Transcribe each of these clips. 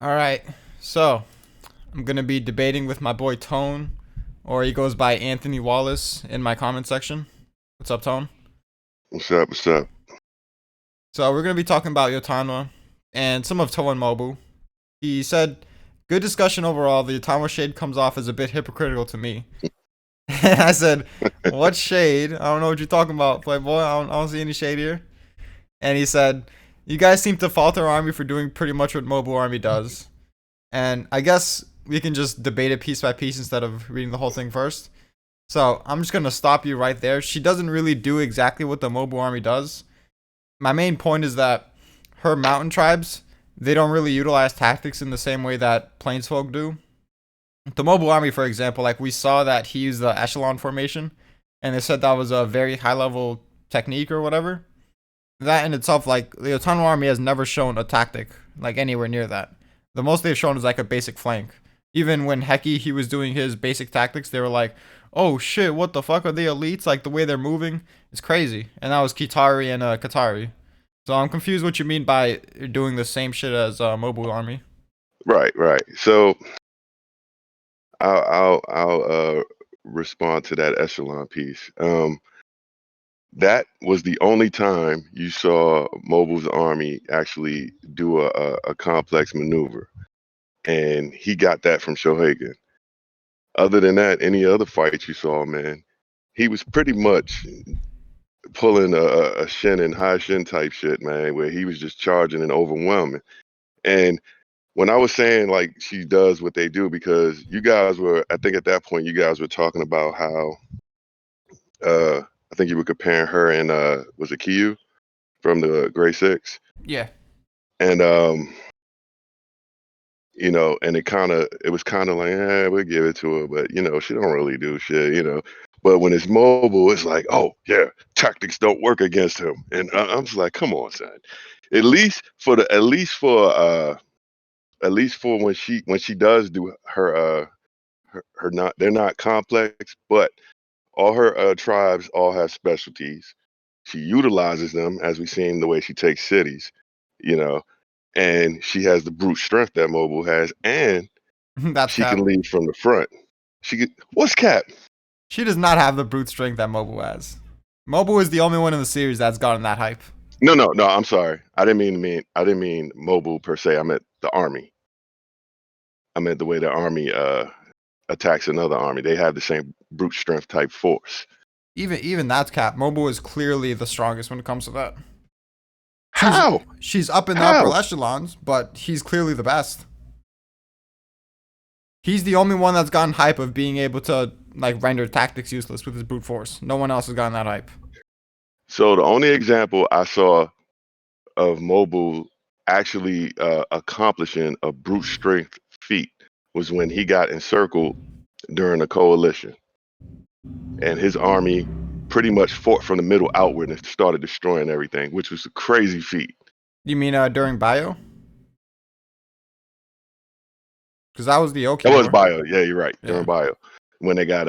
All right. So, I'm going to be debating with my boy Tone, or he goes by Anthony Wallace in my comment section. What's up, Tone? What's up? What's up? So, we're going to be talking about Yotanwa and some of Toe and Moubu. He said, good discussion overall. The Yotanwa shade comes off as a bit hypocritical to me. And I said, what shade? I don't know what you're talking about, Playboy. I don't see any shade here. And he said, you guys seem to fault our army for doing pretty much what Mobile Army does. And I guess we can just debate it piece by piece instead of reading the whole thing first. So I'm just gonna stop you right there. She doesn't really do exactly what the Mobile army does. My main point is that her mountain tribes, they don't really utilize tactics in the same way that plainsfolk do. The Mobile army, for example, like we saw that he used the echelon formation, and they said that was a very high level technique or whatever. That in itself, like the Yotanwa army has never shown a tactic like anywhere near that. The most they've shown is like a basic flank. Even when Heki he was doing his basic tactics, they were like, "Oh shit, what the fuck are they elites? Like the way they're moving, it's crazy." And that was Kitari and Katari. So I'm confused what you mean by doing the same shit as Mobile Army. Right, right. So I'll respond to that echelon piece. That was the only time you saw Mobile's army actually do a complex maneuver, and he got that from Shohagan. Other than that, any other fight you saw, man, he was pretty much pulling a Shin and high Shin type shit, man, where he was just charging and overwhelming. And when I was saying like she does what they do, because you guys were, I think at that point you guys were talking about how I think you were comparing her and was it Kiyu from the Gray Six, Yeah. and and it was kind of like, we'll give it to her, but she don't really do shit, But when it's Mobile, it's like, oh yeah, tactics don't work against him, and I'm just like, come on, son. At least for when she does do her not, they're not complex, but all her tribes all have specialties. She utilizes them, as we've seen the way she takes cities, you know, and she has the brute strength that Mobile has, and That's she can Cap. lead from the front. What's Cap? She does not have the brute strength that Mobile has. Mobile is the only one in the series that's gotten that hype. No, no, no. I'm sorry. I didn't mean Mobile per se. I meant the army. I meant the way the army attacks another army. They have the same brute strength type force. Even that's Cap. Mobile is clearly the strongest when it comes to that. She's How? she's up in the upper How? echelons, but he's clearly the best. He's the only one that's gotten hype of being able to like render tactics useless with his brute force. No one else has gotten that hype. So the only example I saw of Mobile actually accomplishing a brute strength feat was when he got encircled during the coalition, and his army pretty much fought from the middle outward and started destroying everything, which was a crazy feat. You mean during Bio? Because that was the Oki That was War. Bio. Yeah, you're right. During Yeah. Bio, when they got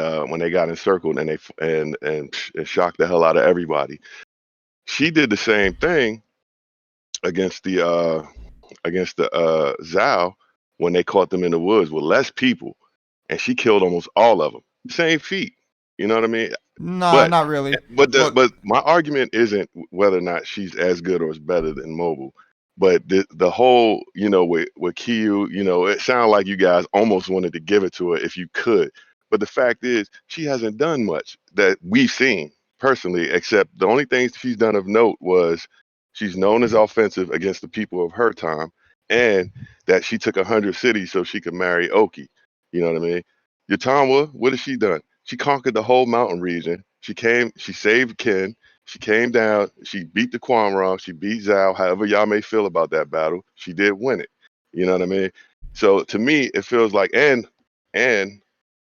encircled and it shocked the hell out of everybody. She did the same thing against the Zhao when they caught them in the woods with less people, and she killed almost all of them. Same feat. You know what I mean? Nah, But not really. Look, but my argument isn't whether or not she's as good or as better than Mobile, but the whole, with Kiyu, it sounded like you guys almost wanted to give it to her if you could. But the fact is, she hasn't done much that we've seen personally, except the only thing she's done of note was she's known as offensive against the people of her time, and that she took 100 cities so she could marry Oki. You know what I mean? Yatamwa, what has she done? She conquered the whole mountain region. She saved Ken. She came down. She beat the Quamra. She beat Zhao. However y'all may feel about that battle, she did win it. You know what I mean? So to me, it feels like, and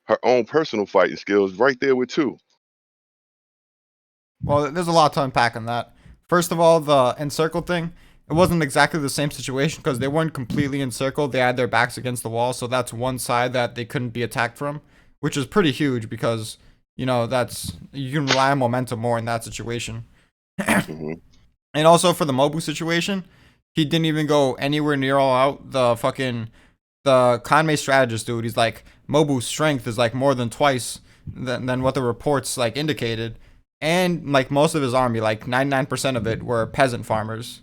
her own personal fighting skills right there with two. well, there's a lot to unpack on that. First of all, the encircle thing, it wasn't exactly the same situation because they weren't completely encircled. They had their backs against the wall, so that's one side that they couldn't be attacked from, which is pretty huge because that's you can rely on momentum more in that situation. Hmm. And also for the Mobu situation, He didn't even go anywhere near all out. The Kanmei strategist dude, he's like Mobu's strength is like more than twice than what the reports like indicated, and like most of his army, like 99% of it were peasant farmers,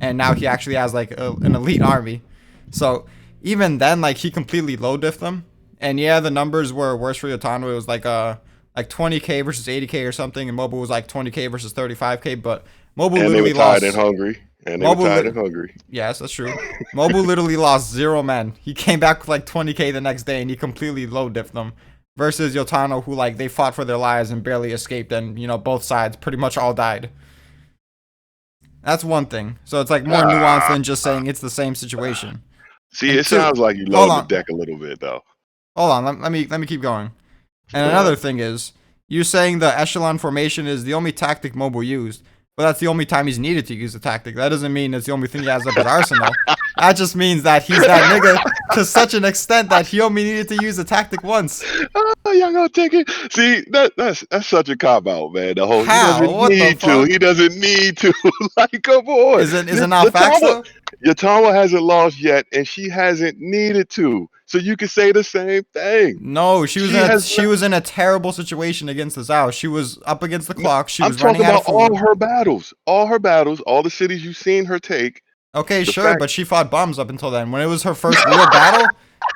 and now he actually has like an elite army. So even then, like he completely low diffed them, and yeah, the numbers were worse for Yotanwa. It was like 20k versus 80k or something, and Mobu was like 20k versus 35k, but Mobu And they were literally tired and lost. hungry. And they were Mobu tired li- and hungry. Yes, that's true. Mobile literally lost 0 men. He came back with like 20k the next day and he completely low diffed them. Versus Yotano, who like they fought for their lives and barely escaped, and both sides pretty much all died. That's one thing. So it's like more nuanced Ah, than just saying it's the same situation. see, And it two, sounds like you hold love the on, deck a little bit, though. hold on. Let me keep going. And Uh, another thing is, you saying the echelon formation is the only tactic Mobile used, but that's the only time he's needed to use a tactic. That doesn't mean it's the only thing he has up his arsenal. That just means that he's that nigga to such an extent that he only needed to use a tactic once. oh, y'all gonna take it? See, that's such a cop out, man. The whole he How? doesn't What the need to. fuck? He doesn't need to. Like, come on. Is it not facts though? Yatawa hasn't lost yet, and she hasn't needed to. So you can say the same thing. No, She has she not. was in a terrible situation against the Zhao. She was up against the clock. She I'm was running talking out of about food. all her battles, all the cities you've seen her take. Okay, The sure, fact. but she fought bombs up until then. When it was her first real battle,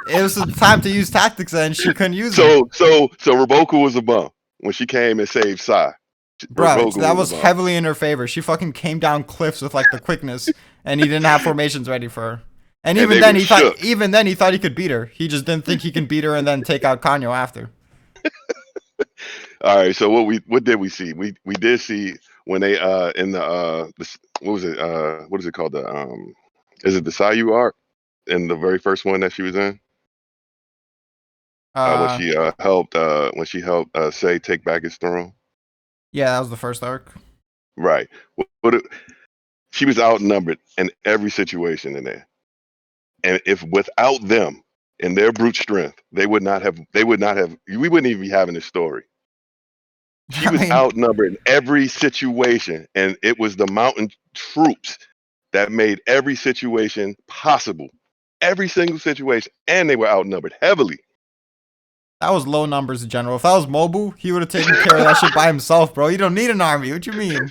it was the time to use tactics, and she couldn't use them. So Raboku was a bum when she came and saved Sai. Bruh, Raboku that was a was bum. heavily in her favor. She fucking came down cliffs with like the quickness, and he didn't have formations ready for her. And And they were shook. even then he thought he could beat her. He just didn't think he can beat her and then take out Kanyo after. All right. So what did we see? We did see when they in the what was it what is it called, the is it the Sayu arc in the very first one that she was in, Uh, when she helped Say take back his throne. yeah, that was the first arc. Right. What she was outnumbered in every situation in there, and if without them and their brute strength, they would not have we wouldn't even be having this story. She I was mean, outnumbered in every situation, and it was the mountain troops that made every situation possible. Every single situation, and they were outnumbered heavily. that was low numbers in general. If that was Mobu, he would have taken care of that shit by himself, bro. You don't need an army. What you mean?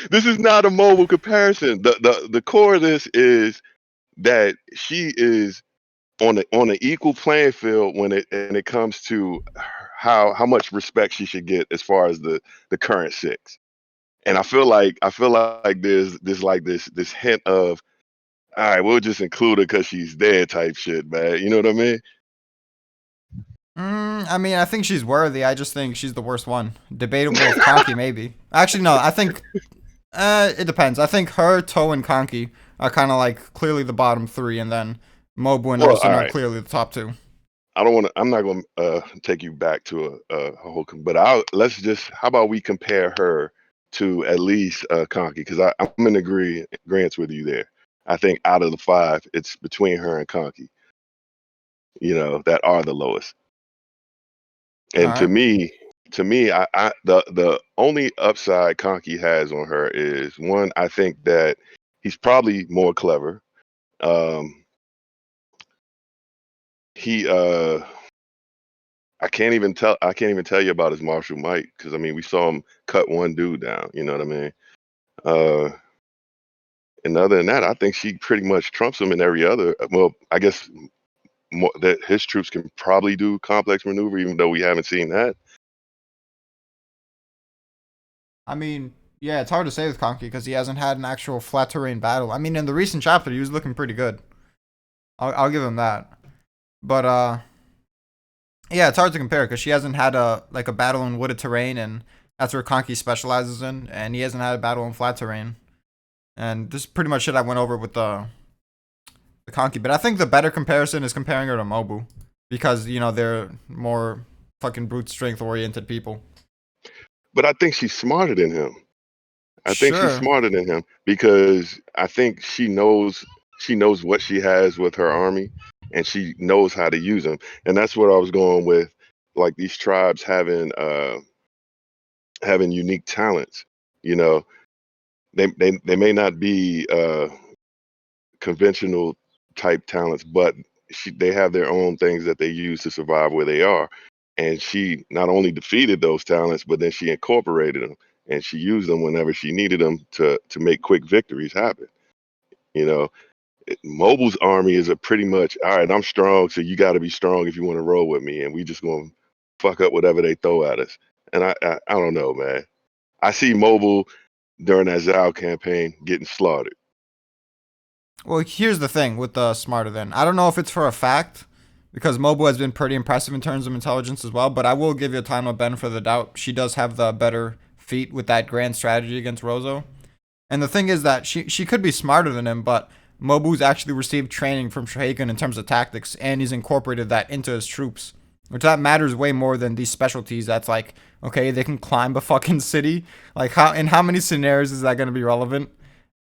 This is not a mobile comparison. The core of this is that she is on an equal playing field when it comes to how much respect she should get as far as the current six. And I feel like there's like this hint of, all right, we'll just include her because she's dead type shit, man. You know what I mean? I mean, I think she's worthy. I just think she's the worst one. Debatable with Conky, maybe. Actually, no. I think it depends. I think her, Toe, and Conky are kind of like clearly the bottom three, and then Mobu and Well, all Osen are right. clearly the top two. I don't want to. I'm not going to take you back to a whole. But I'll let's just. How about we compare her to at least Conky? Because I'm in agreement with you there. I think out of the five, it's between her and Conky. That are the lowest. All And right. the only upside Conky has on her is one. I think that he's probably more clever. Um, he I can't even tell you about his martial might because I mean we saw him cut one dude down. You know what I mean? Uh, and other than that, I think she pretty much trumps him in every other. Well, I guess more, that his troops can probably do complex maneuver, even though we haven't seen that. I mean, yeah, it's hard to say with Conky because he hasn't had an actual flat terrain battle. I mean, in the recent chapter, he was looking pretty good. I'll give him that. But yeah, it's hard to compare because she hasn't had a battle in wooded terrain, and that's where Conky specializes in, and he hasn't had a battle in flat terrain. And this is pretty much shit I went over with the Conky. But I think the better comparison is comparing her to Mobu because they're more fucking brute strength oriented people. But I think she's smarter than him. I think she's Sure. smarter than him because I think she knows what she has with her army, and she knows how to use them. And that's what I was going with, like these tribes having unique talents. You know, they may not be conventional type talents, but they have their own things that they use to survive where they are. And she not only defeated those talents, but then she incorporated them and she used them whenever she needed them to make quick victories happen. You know, Mobile's army is a pretty much all right. I'm strong, so you got to be strong if you want to roll with me, and we just gonna fuck up whatever they throw at us. And I don't know, man. I see Mobile during that Zao campaign getting slaughtered. Well, here's the thing with the smarter than. I don't know if it's for a fact because Moubu has been pretty impressive in terms of intelligence as well, but I will give you a time of benefit of the doubt. She does have the better feat with that grand strategy against Rozo. And the thing is that she could be smarter than him, but Mobu's actually received training from Shahagan in terms of tactics, and he's incorporated that into his troops. Which that matters way more than these specialties. That's like, okay, they can climb a fucking city. Like how in how many scenarios is that going to be relevant?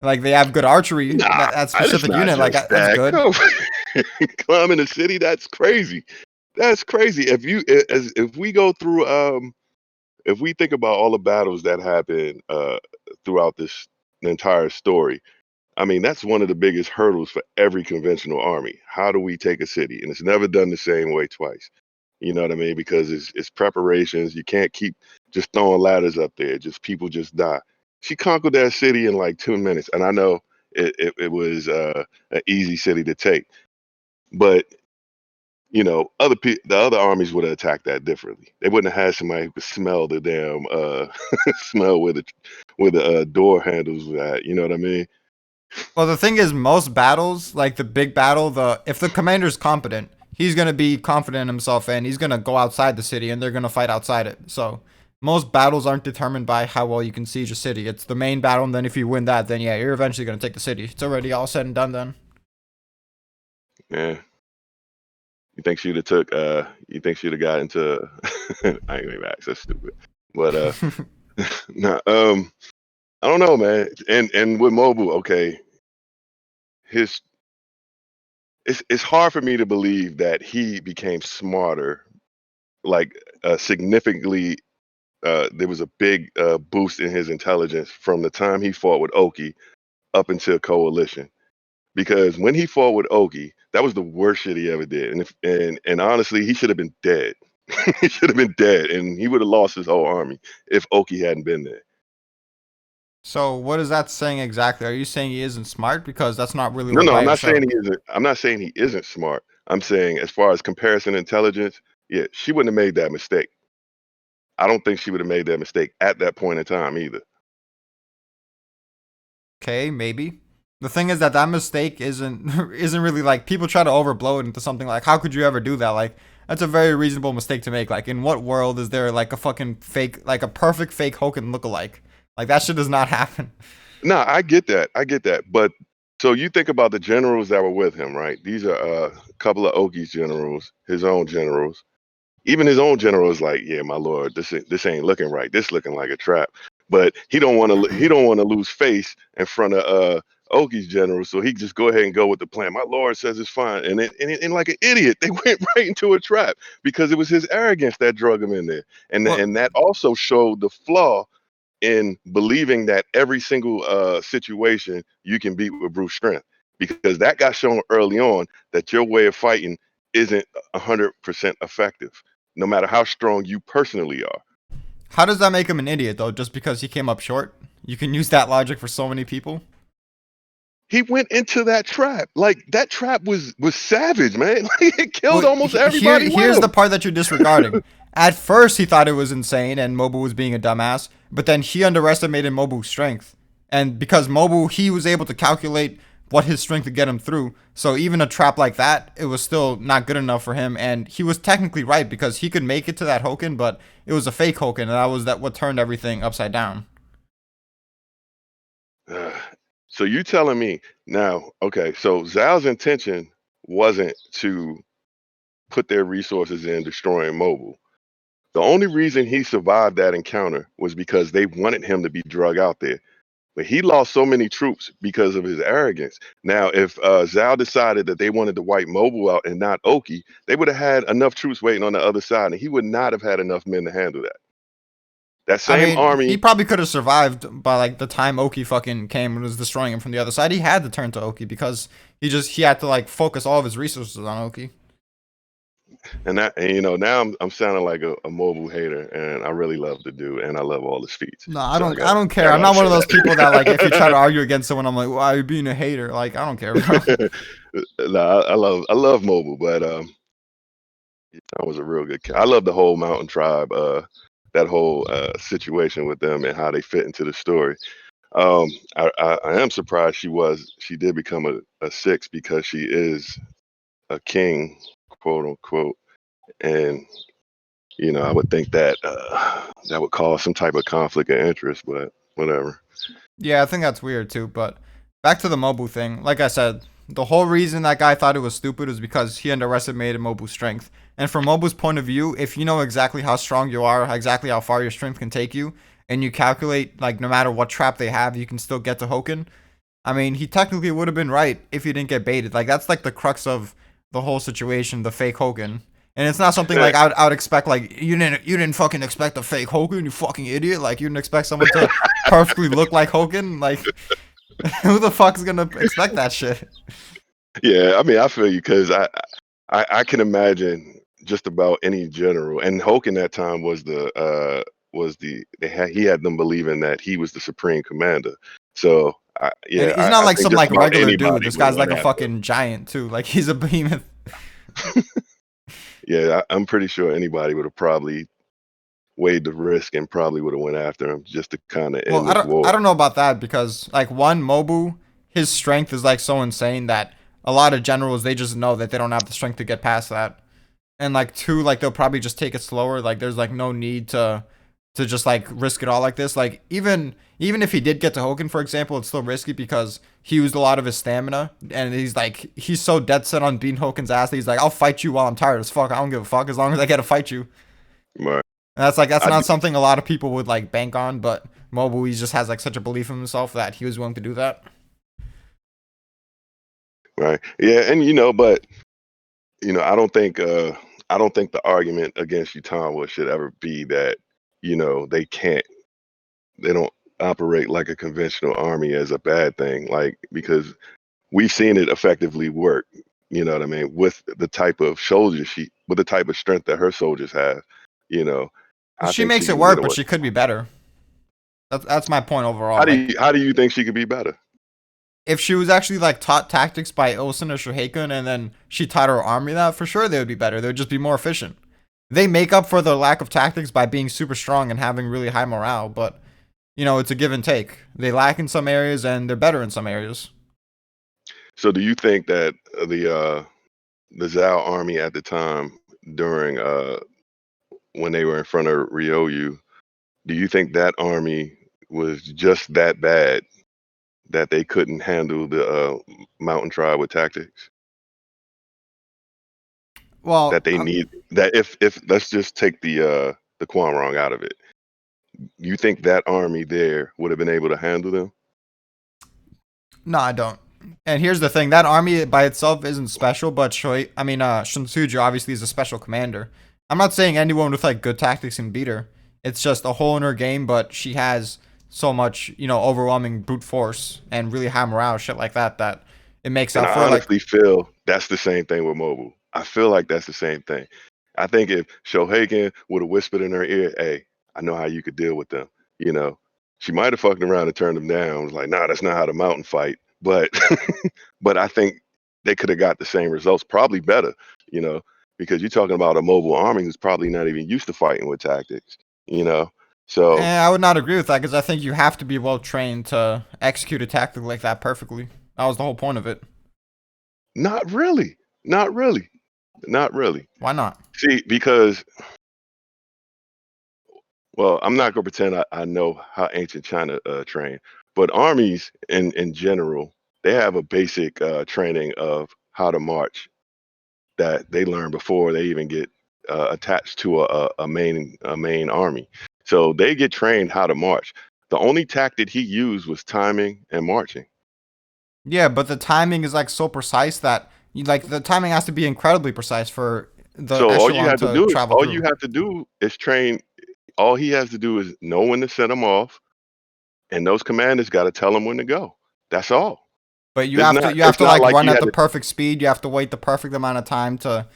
Like they have good archery. Nah, That it's specific not unit, like just that's that. good. Come climbing a city, that's crazy. That's crazy. If we go through if we think about all the battles that happen throughout this entire story, I mean, that's one of the biggest hurdles for every conventional army. How do we take a city? And it's never done the same way twice. You know what I mean? Because it's preparations. You can't keep just throwing ladders up there. Just people just die. She conquered that city in like 2 minutes, and I know it was an easy city to take, but the other armies would have attacked that differently. They wouldn't have had somebody who could smell the damn smell where the door handles were at. You know what I mean? Well, the thing is, most battles, like the big battle, the if the commander's competent, he's gonna be confident in himself and he's gonna go outside the city and they're gonna fight outside it. So most battles aren't determined by how well you can siege a city. It's the main battle, and then if you win that, then yeah, you're eventually gonna take the city. It's already all said and done then. Yeah. You think she'd have got into I ain't gonna ask, that's stupid. But nah, I don't know, man. And with Mobile, okay, his it's hard for me to believe that he became smarter, like significantly. There was a big boost in his intelligence from the time he fought with Oki up until Coalition. Because when he fought with Oki, that was the worst shit he ever did. And honestly, he should have been dead. He should have been dead, and he would have lost his whole army if Oki hadn't been there. So what is that saying exactly? Are you saying he isn't smart? Because that's not really No, what no, I'm Bio not saying showed. he isn't. I'm not saying he isn't smart. I'm saying as far as comparison intelligence, yeah, she wouldn't have made that mistake. I don't think she would have made that mistake at that point in time either. Okay, maybe. The thing is that that mistake isn't isn't really like people try to overblow it into something like how could you ever do that? Like that's a very reasonable mistake to make. Like in what world is there like a fucking fake like a perfect fake Hoken lookalike? Like that shit does not happen. No, I get that. I get that. But so you think about the generals that were with him, right? These are a couple of Oki's generals, his own generals. Even his own general is like, "Yeah, my lord, this ain't looking right. This looking like a trap." But he don't want to lose face in front of Oki's general, so he just go ahead and go with the plan. My lord says it's fine, and like an idiot, they went right into a trap because it was his arrogance that drug him in there, and Well, and that also showed the flaw in believing that every single situation you can beat with brute strength, because that got shown early on that your way of fighting isn't 100% effective, no matter how strong you personally are. how does that make him an idiot though? Just because he came up short? You can use that logic for so many people. He went into that trap. Like that trap was savage, man. Like it killed Well, almost everybody with here's the him. part that you're disregarding. At first, he thought it was insane and Mobu was being a dumbass, but then he underestimated Mobu's strength. And because Mobu, he was able to calculate what his strength could get him through. So even a trap like that, it was still not good enough for him. And he was technically right because he could make it to that Hoken, but it was a fake Hoken, and that was that what turned everything upside down. So you telling me now, okay, so Zhao's intention wasn't to put their resources in destroying Mobile. The only reason he survived that encounter was because they wanted him to be drug out there. But he lost so many troops because of his arrogance. Now, if Zhao decided that they wanted to wipe Mobile out and not Oki, they would have had enough troops waiting on the other side, and he would not have had enough men to handle that. That I same mean, he army. probably could have survived by like the time Oki fucking came and was destroying him from the other side. He had to turn to Oki because he had to like focus all of his resources on Oki. And you know, now I'm sounding like a mobile hater, and I really love the dude, and I love all his feats. No, So I don't care. I I'm gotta not one say of those people that like if you try to that. argue against someone, I'm like, why are you being a hater? Like, I don't care, bro. No, I love mobile, but that was a real good. I love the whole mountain tribe, that whole situation with them and how they fit into the story. I am surprised she did become a six because she is a king, quote unquote, and you know, I would think that that would cause some type of conflict of interest, but whatever. Yeah, I think that's weird too. But back to the Mobile thing. Like I said, the whole reason that guy thought it was stupid was because he underestimated Mobu's strength. And from Mobu's point of view, if you know exactly how strong you are, exactly how far your strength can take you, and you calculate like no matter what trap they have, you can still get to Hoken. I mean, he technically would have been right if he didn't get baited. Like that's like the crux of the whole situation, the fake Hogan. And it's not something like I would expect. Like you didn't fucking expect a fake Hogan, you fucking idiot. Like you didn't expect someone to perfectly look like Hogan. Like who the fuck is gonna expect that shit? Yeah, I mean, I feel you because I can imagine just about any general, and Hulk in that time was the he had them believing that he was the supreme commander. So And yeah, he's not I like think some just like about regular dude. anybody This would have guy's like went a after him. fucking giant too. Like he's a behemoth. Yeah, I'm pretty sure anybody would have probably weighed the risk and probably would have went after him just to kind of Well, end this I war. don't know about that because like one Mobu, his strength is like so insane that a lot of generals they just know that they don't have the strength to get past that. And like two, like they'll probably just take it slower. Like there's like no need to just like risk it all like this. Like even if he did get to Hogan, for example, it's still risky because he used a lot of his stamina and he's so dead set on beating Hogan's ass that he's like, I'll fight you while I'm tired as fuck. I don't give a fuck as long as I get to fight you. Right. And that's I not do, something a lot of people would like bank on, but Mobile he just has like such a belief in himself that he was willing to do that. right. Yeah, and you know, but you know, I don't think the argument against Utah should ever be that, you know, they don't operate like a conventional army as a bad thing. Like because we've seen it effectively work, you know what I mean, with the type of soldiers with the type of strength that her soldiers have, you know, I She think she makes it can get work, but away. she could be better. That's my point How overall. do Like you how do you think she could be better? if she was actually like taught tactics by Ilsen or Shoheikan and then she taught her army that, for sure they would be better. They would just be more efficient. They make up for their lack of tactics by being super strong and having really high morale, but you know, it's a give and take. They lack in some areas and they're better in some areas. So do you think that the Zhao army at the time during when they were in front of Ryoyu, do you think that army was just that bad that they couldn't handle the mountain tribe with tactics? That Well, they need that if let's just take the Quan Rong out of it. You think that army there would have been able to handle them? no, I don't. And here's the thing: that army by itself isn't special, but Shinsuju obviously is a special commander. I'm not saying anyone with like good tactics can beat her. It's just a hole in her game, but she has so much, you know, overwhelming brute force and really high morale, shit like that, that it makes And up for I it. Like, honestly feel that's the same thing with Mobile. I feel like that's the same thing. I think if Shohagan would have whispered in her ear, "Hey, I know how you could deal with them," you know, she might have fucked around and turned them down. Was like, "Nah, that's not how the mountain fight." But, but I think they could have got the same results, probably better, you know, because you're talking about a mobile army who's probably not even used to fighting with tactics, you know. So I would not agree with that because I think you have to be well trained to execute a tactic like that perfectly. That was the whole point of it. not really, not really, not really. Why not? See, because well, I'm not gonna pretend I know how ancient China trained, but armies in general, they have a basic training of how to march that they learn before they even get attached to a main army. So they get trained how to march. The only tactic he used was timing and marching. Yeah, but the timing is like so precise that like the timing has to be incredibly precise for the So echelon to travel all you through. have to do is train. All he has to do is know when to set them off, and those commanders got to tell him when to go. That's all. But It's not. you have It's to not like like run he at had the to. perfect speed. You have to wait the perfect amount of time to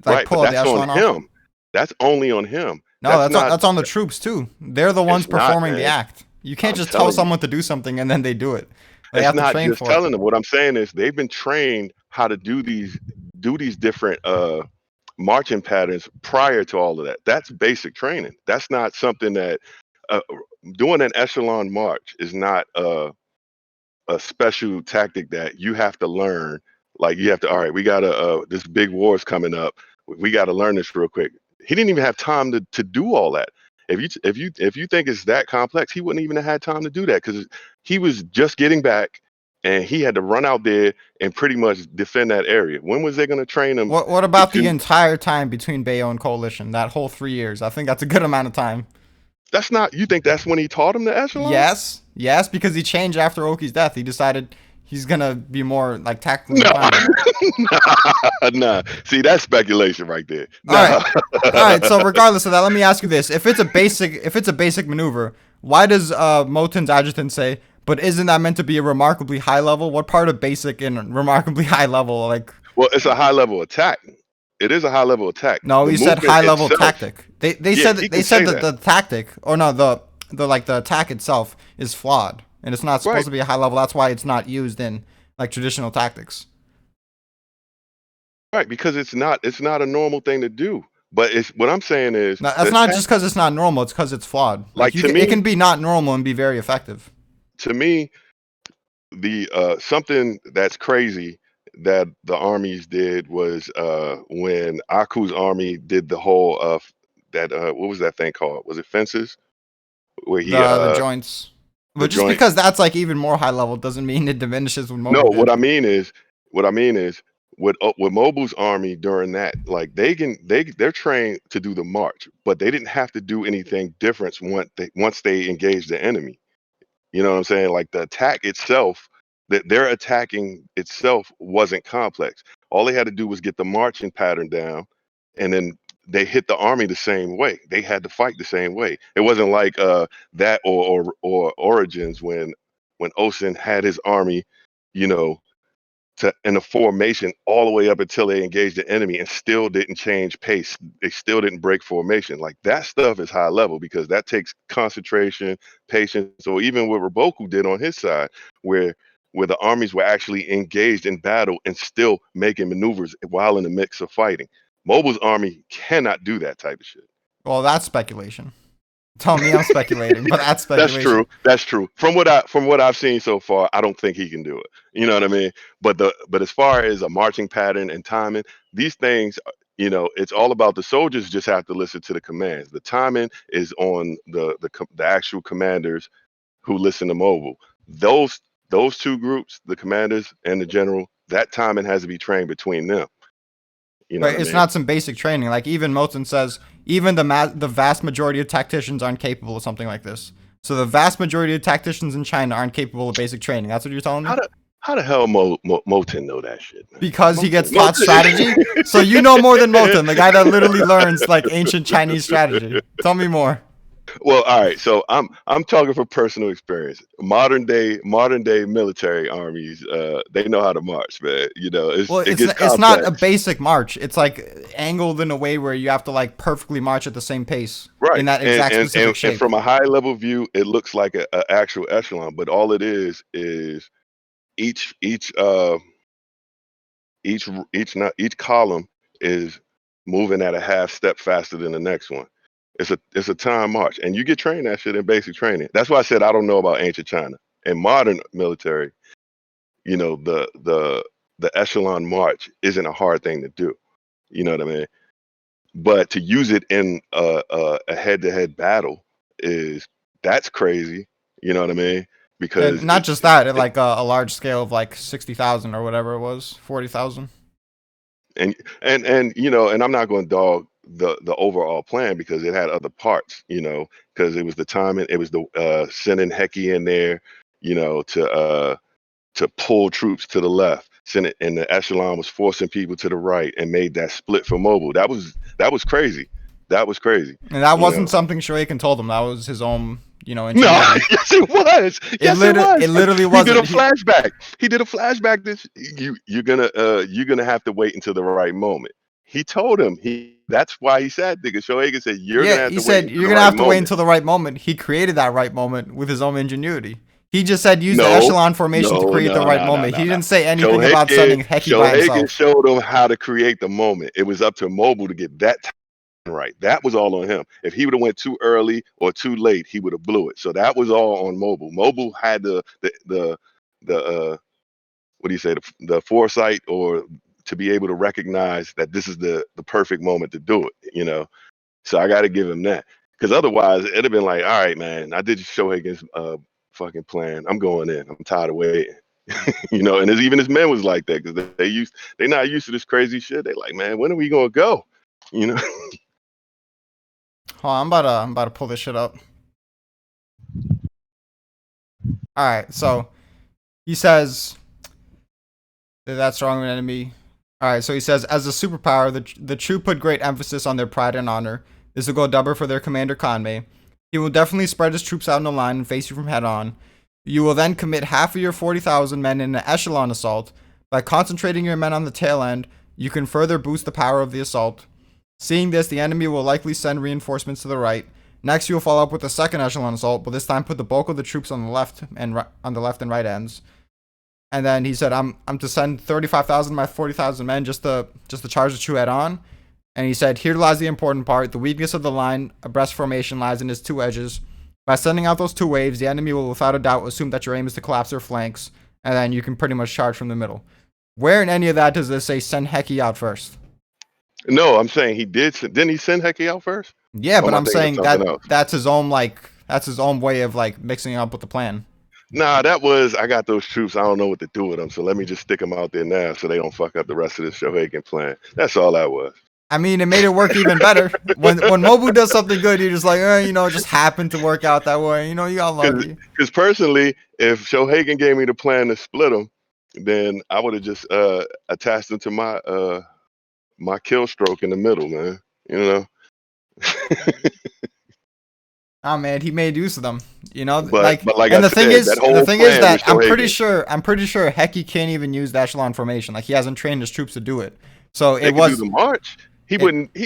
like Right, but pull the that's on echelon off. him. That's only on him. No, That's not. that's on the troops too. They're the ones It's not, performing the man. act. You can't I'm just tell telling you. someone to do something and then they do it. They It's have to not train just for it. telling them. What I'm saying is they've been trained how to do these different marching patterns prior to all of that. That's basic training. That's not something that uh, doing an echelon march is not a special tactic that you have to learn. Like you have to, all right, we got this big war's coming up. We got to learn this real quick. He didn't even have time to do all that. If you think it's that complex, he wouldn't even have had time to do that because he was just getting back and he had to run out there and pretty much defend that area. When was they going to train him What to about the do? entire time between Bayo and Coalition? That whole 3 years. I think that's a good amount of time. That's not. You think that's when he taught him the echelon? Yes, yes, because he changed after Oki's death. He decided he's gonna be more like tactically No, inclined. nah. See, that's speculation right there. All right, No. all right. So regardless of that, let me ask you this: if it's a basic maneuver, why does Moten's adjutant say? But isn't that meant to be a remarkably high level? What part of basic and remarkably high level? Like, Well, it's a high level attack. It is a high level attack. no, The he said movement high level itself, tactic. They yeah, said he they can said say that that. the tactic or no the like the attack itself is flawed and it's not supposed Right, to be a high level. That's why it's not used in like traditional tactics. right, because it's not a normal thing to do. But it's what I'm saying is No, the that's not attack, just because it's not normal. It's because it's flawed. Like like it can be not normal and be very effective. to me, the something that's crazy that the armies did was when Aku's army did the whole that what was that thing called? Was it fences? Where he The joints, the but just joints. because that's like even more high level doesn't mean it diminishes what No, Mobu did. what I mean is with Mobu's army during that, like they're trained to do the march, but they didn't have to do anything different once they engaged the enemy. You know what I'm saying? Like the attack itself, that their attacking itself wasn't complex. All they had to do was get the marching pattern down, and then they hit the army the same way. They had to fight the same way. It wasn't like that or Origins when Osen had his army, you know, in a formation all the way up until they engaged the enemy and still didn't change pace. They still didn't break formation. Like that stuff is high level because that takes concentration, patience, or even what Raboku did on his side, where the armies were actually engaged in battle and still making maneuvers while in the mix of fighting. Mobile's army cannot do that type of shit. Well, that's speculation. Tell me I'm speculating, but that's That's speculation. true. That's true. From what I've seen so far, I don't think he can do it. You know what I mean? But as far as a marching pattern and timing, these things, it's all about the soldiers. Just have to listen to the commands. The timing is on the actual commanders who listen to Mobile. Those those two groups, the commanders and the general, that timing has to be trained between them. You know Right, what I it's mean? not some basic training. Like even Moten says, even the vast majority of tacticians aren't capable of something like this. So the vast majority of tacticians in China aren't capable of basic training. That's what you're telling How me? the how the hell Moten know that shit, man? Because he Moten, gets taught strategy. So you know more than Moten. Moten, the guy that literally learns like ancient Chinese strategy. Tell me more. Well, all right. So I'm talking from personal experience. Modern day military armies, they know how to march, man. Well, It gets it's not a complex, basic march. It's like angled in a way where you have to like perfectly march at the same pace right? in that exact specific And shape. from a high level view, it looks like a actual echelon, but all it is each each uh each column is moving at a half step faster than the next one. It's a time march, and you get trained that shit in basic training. That's why I said I don't know about ancient China and modern military. The echelon march isn't a hard thing to do. You know what I mean? But to use it in a head-to-head battle is that's crazy. You know what I mean? And Because not just that, at like a large scale of like 60,000 or whatever it was, 40,000. and I'm not going to dog the overall plan because it had other parts. Because it was the timing, it was the sending Heki in there, to pull troops to the left. Send it, and the echelon was forcing people to the right and made that split for mobile. That was crazy. That was crazy. And that You wasn't know. something Shoeikin told him. That was his own, No, ingenuity. yes it was. Yes it It was. literally He did a wasn't. flashback. He did a flashback. This you're gonna have to wait until the right moment. He told him that's why he said because Shoeikin said you're Yeah, gonna have he to wait said until you're the gonna right have to wait moment. until the right moment. He created that right moment with his own ingenuity. He just said use the No, echelon formation to no, create the no, right no, no, moment. no, He no. didn't say anything about Shohei sending Heki by Shohei himself. showed him how to create the moment. It was up to Mobile to get that time right. That was all on him. If he would have went too early or too late, he would have blew it. So that was all on Mobile. Mobile had the what do you say the foresight or to be able to recognize that this is the perfect moment to do it. So I got to give him that because otherwise it'd have been like, all right, man, I did Shohei against fucking plan. I'm going in. I'm tired of waiting. And even his men was like that because they not used to this crazy shit. They like, man, when are we gonna go? You know. Oh, I'm about to pull this shit up. All right, so he says that strong of an enemy. All right, so he says as a superpower, the Chu put great emphasis on their pride and honor. This will go double for their commander Kanmei. He will definitely spread his troops out in a line and face you from head on. You will then commit half of your 40,000 men in an echelon assault. By concentrating your men on the tail end, you can further boost the power of the assault. Seeing this, the enemy will likely send reinforcements to the right. Next, you will follow up with a second echelon assault, but this time put the bulk of the troops on the left and right ends. And then he said, "I'm to send 35,000 of my 40,000 men just to charge the Chu head on." And he said, "Here lies the important part. The weakness of the line abreast formation lies in its two edges. By sending out those two waves, the enemy will without a doubt assume that your aim is to collapse their flanks, and then you can pretty much charge from the middle." Where in any of that does this say send Heki out first? No, I'm saying he did. Didn't he send Heki out first? Yeah, Or but am I I'm thinking of saying something else? that's his own way of like mixing it up with the plan. Nah, that was I got those troops. I don't know what to do with them, so let me just stick them out there now so they don't fuck up the rest of the Shohei plan. That's all that was. I mean, it made it work even better. When Moubu does something good, you're just like, it just happened to work out that way. You got lucky. Because personally, if Shohagan gave me the plan to split them, then I would have just attached them to my kill stroke in the middle, man. You know. Oh man, he made use of them. but Like, but like I and said, that the whole thing is plan was that Shohagan. I'm pretty sure Heki can't even use the echelon formation. Like, he hasn't trained his troops to do it. So They could do the march. He it. wouldn't.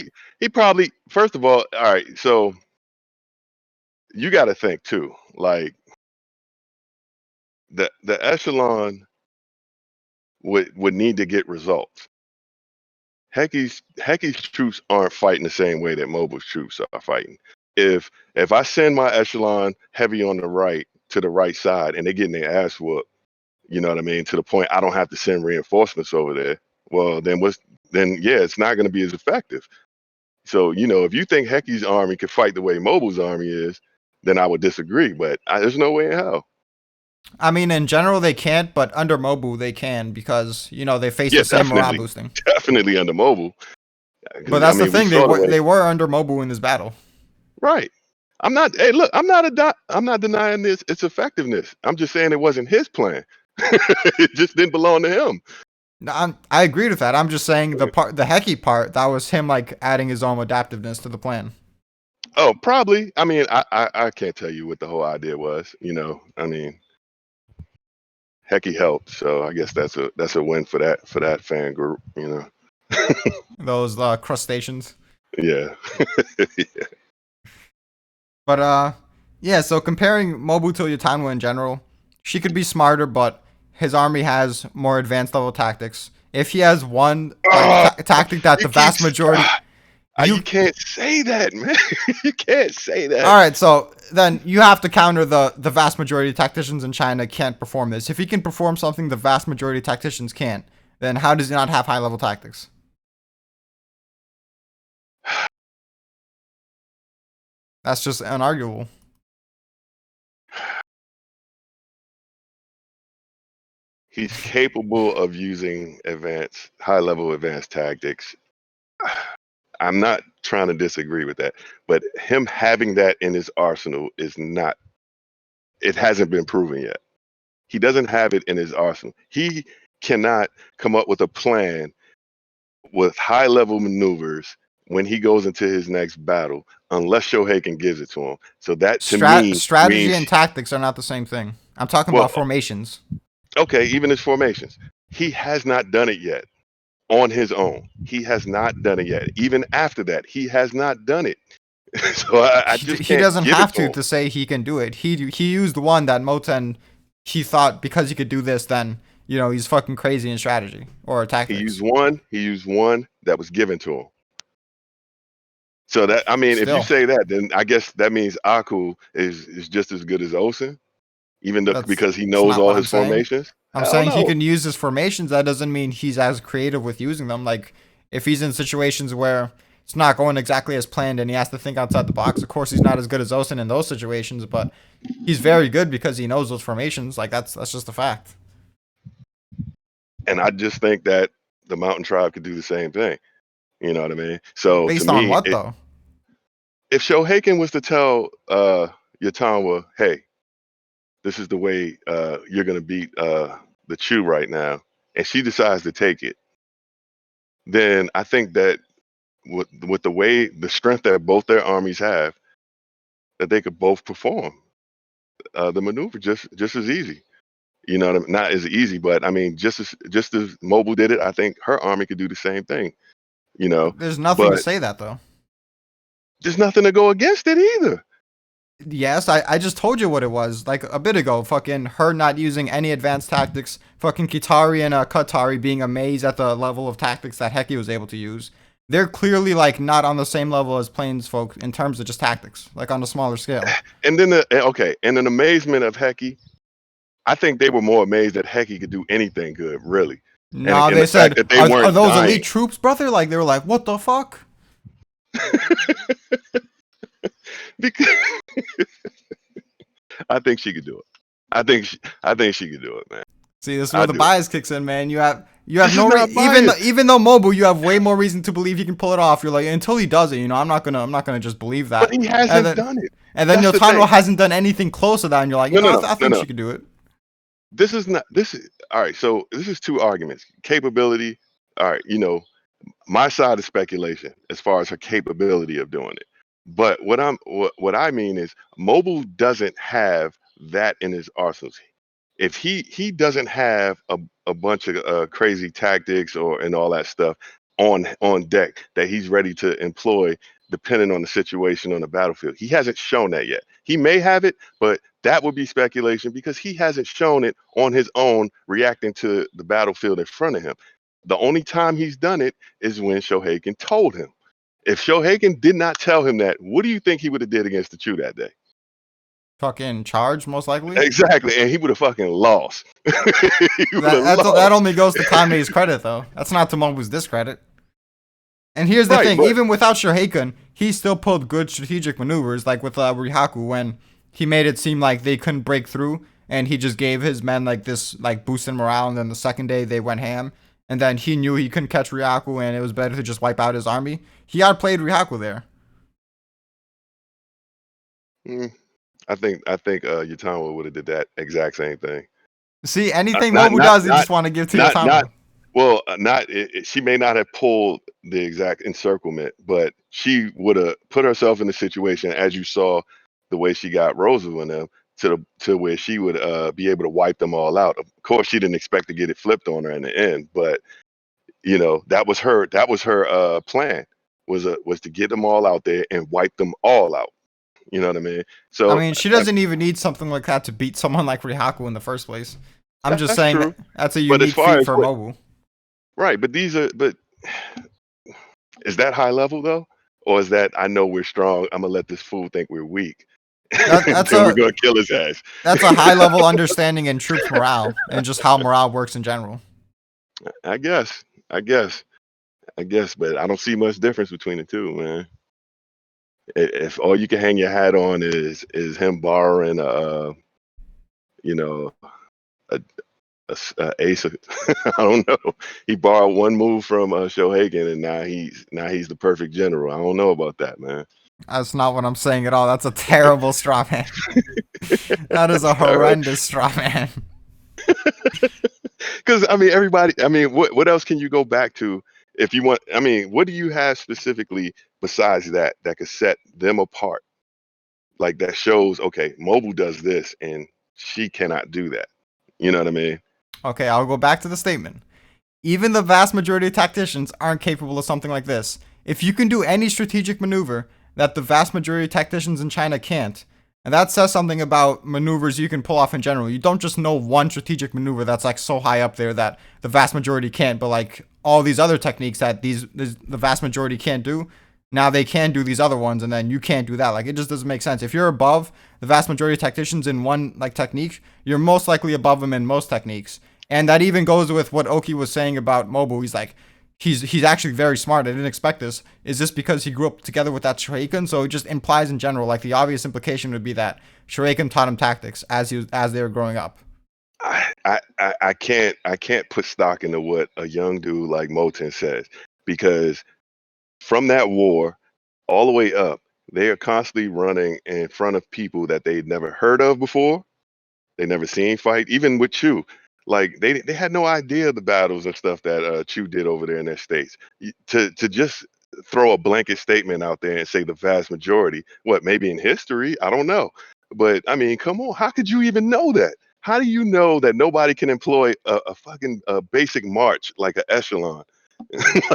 He probably first of all right. So you got to think too, like the echelon would need to get results. Heki's troops aren't fighting the same way that Mobile's troops are fighting. If I send my echelon heavy on the right to the right side and they're getting their ass whooped, you know what I mean, to the point I don't have to send reinforcements over there. Well, then yeah, it's not going to be as effective. So if you think Heki's army can fight the way Mobile's army is, then I would disagree. But there's no way in hell. I mean, in general they can't, but under Moubu they can because they face Yeah, the same morale definitely, boosting. definitely under Mobile. But 'Cause, I that's the mean, we thing; saw the way. they were under Moubu in this battle. Right. I'm not. Hey, look, I'm not denying its effectiveness. I'm just saying it wasn't his plan. It just didn't belong to him. No, I agree with that. I'm just saying the Heki part, that was him like adding his own adaptiveness to the plan. Oh, probably. I mean, I can't tell you what the whole idea was. I mean, heck, he helped. So I guess that's a win for that fan group. Those crustaceans. Yeah. But yeah. So comparing Moubu to Yotanwa in general, she could be smarter, but his army has more advanced level tactics. If he has one Oh, tactic that you the keep. vast majority You you can't say that, man. You can't say all that. right, so then you have to counter the vast majority of tacticians in China can't perform this. If he can perform something the vast majority of tacticians can't, then how does he not have high level tactics? That's just unarguable. He's capable of using high level advanced tactics. I'm not trying to disagree with that, but him having that in his arsenal is not. It hasn't been proven yet. He doesn't have it in his arsenal. He cannot come up with a plan with high level maneuvers when he goes into his next battle, unless Shoheiken gives it to him. So that to me Strategy means, and tactics are not the same thing. I'm talking well, about formations. okay, even his formations, he has not done it yet on his own. He has not done it yet. Even after that, he has not done it. So I just He can't doesn't give it have to him. to say he can do it. He used one that Moten, he thought because he could do this, then he's fucking crazy in strategy or He used tactics. one. He used one that was given to him. So that, I mean, if you Still, say that, then I guess that means Aku is just as good as Osen, even though that's because he that's knows not all what I'm his saying. formations. I'm Hell saying he no. can use his formations. That doesn't mean he's as creative with using them. Like if he's in situations where it's not going exactly as planned and he has to think outside the box. Of course, he's not as good as Osen in those situations, but he's very good because he knows those formations. Like that's just a fact. And I just think that the Mountain Tribe could do the same thing. You know what I mean? So to Based on me, what though? if Shoheiken was to tell Yotanwa, hey, this is the way you're going to beat the Chew right now, and she decides to take it, then I think that with the way the strength that both their armies have, that they could both perform the maneuver just as easy. You know what I mean? Not as easy, but I mean just as Mobile did it, I think her army could do the same thing. You know, There's nothing to but say that though. there's nothing to go against it either. Yes, I just told you what it was like a bit ago. Fucking her not using any advanced tactics. Fucking Kitari and Katari being amazed at the level of tactics that Heki was able to use. They're clearly like not on the same level as Plains folk in terms of just tactics, like on a smaller scale. And then okay, and an amazement of Heki, I think they were more amazed that Heki could do anything good, really. No, And they the fact said, that they are weren't those elite dying. troops, brother? Like they were like, what the fuck? Because I think she could do it. I think she could do it, man. See, this is where I the do. bias kicks in, man. You have This is no not even biased. even though Mobu, you have way more reason to believe he can pull it off. You're like until he does it, I'm not gonna just believe But that. he And hasn't then done it. and then That's the Yotano thing. hasn't done anything close to that, and you're like, No, no, no, I no, think no. she could do it. This is not. This is all right. So this is two arguments: capability. All right, my side is speculation as far as her capability of doing it. But what I mean is, Mobile doesn't have that in his arsenal. If he doesn't have a bunch of crazy tactics or and all that stuff on deck that he's ready to employ depending on the situation on the battlefield. He hasn't shown that yet. He may have it, but that would be speculation because he hasn't shown it on his own reacting to the battlefield in front of him. The only time he's done it is when Shoheiken told him. If Shoheiken did not tell him that, what do you think he would have did against the Chew that day? Fucking charge, most likely. Exactly, and he would have fucking lost. He would have That lost. only goes to Kame's credit though. That's not to Mobu's discredit. And here's the Right, thing: but even without Shoheiken, he still pulled good strategic maneuvers, like with Rihaku when he made it seem like they couldn't break through, and he just gave his men like this like boost in morale. And then the second day they went ham, and then he knew he couldn't catch Rihaku, and it was better to just wipe out his army. He outplayed Rihaku there. mm, I think Utama would have did that exact same thing. See, anything Not Mobu not does, you not just want to give to not Yotama. well, not she may not have pulled the exact encirclement, but she would have put herself in the situation as you saw the way she got Rosa and them to where she would be able to wipe them all out. Of course, she didn't expect to get it flipped on her in the end, but that was her plan was to get them all out there and wipe them all out. You know what I mean? I So mean, she like doesn't even need something like that to beat someone like Rihaku in the first place. I'm just that's saying true. that that's a But as unique far feat as for what Mobu. right, but is that high level though? Or is that I know we're strong, I'm gonna let this fool think we're weak. That And that's then we're a gonna kill his ass. that's a high level understanding in troops morale and just how morale works in general. I guess. I guess. I guess, but I don't see much difference between the two, man. If all you can hang your hat on is him borrowing you know, a, a ace. I don't know. He borrowed one move from Shohagen, and now he's the perfect general. I don't know about that, man. That's not what I'm saying at all. That's a terrible straw man. That is a All right, horrendous straw man. because I mean, everybody. I mean, what else can you go back to if you want, I mean, what do you have specifically besides that could set them apart? Like that shows, okay, Mobile does this and she cannot do that. You know what I mean? Okay, I'll go back to the statement. Even the vast majority of tacticians aren't capable of something like this. If you can do any strategic maneuver that the vast majority of tacticians in China can't, and that says something about maneuvers you can pull off in general. You don't just know one strategic maneuver that's like so high up there that the vast majority can't, but like all these other techniques that the vast majority can't do, now they can do these other ones, and then you can't do that. Like, it just doesn't make sense. If you're above the vast majority of tacticians in one like technique, you're most likely above them in most techniques. And that even goes with what Oki was saying about Moubu. He's like, he's actually very smart. I didn't expect this. Is this because he grew up together with that Shuriken? So it just implies in general, like the obvious implication would be that Shuriken taught him tactics as they were growing up. I can't put stock into what a young dude like Moten says, because from that war all the way up, they are constantly running in front of people that they'd never heard of before. They never seen fight, even with Chu. Like they had no idea the battles and stuff that Chu did over there in their states. To just throw a blanket statement out there and say the vast majority, what maybe in history, I don't know. But I mean, come on, how could you even know that? How do you know that nobody can employ a fucking basic march like an echelon?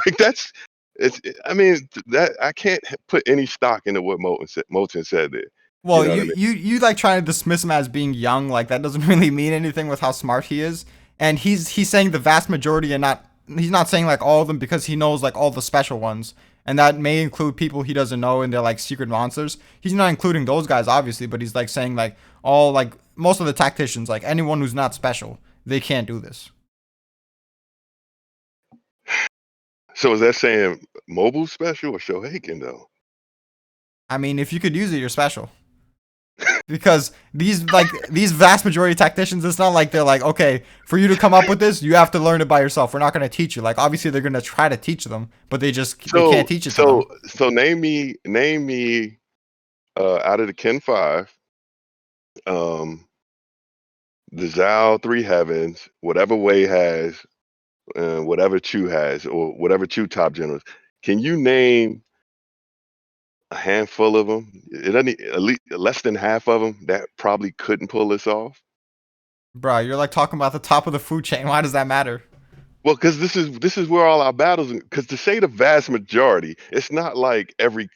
Like that's it's. I mean, that I can't put any stock into what Moten said there. You Well, know what you I mean? you like trying to dismiss him as being young, like that doesn't really mean anything with how smart he is. And he's saying the vast majority, and not he's not saying like all of them, because he knows like all the special ones, and that may include people he doesn't know and they're like secret monsters. He's not including those guys obviously, but he's like saying like all like most of the tacticians, like anyone who's not special, they can't do this. So is that saying mobile special or Shoheiken though? I mean, if you could use it, you're special. Because these vast majority tacticians, it's not like they're like, okay, for you to come up with this, you have to learn it by yourself. We're not going to teach you. Like, obviously they're going to try to teach them, but they So can't teach it to so them. so name me out of the Ken Five, um, the Zhao Three Heavens, whatever Wei has, whatever Chu has, or whatever Chu top generals. Can you name a handful of them? It doesn't at least less than half of them that probably couldn't pull this off. Bro, you're like talking about the top of the food chain. Why does that matter? Well, because this is where all our battles. Because to say the vast majority, it's not like every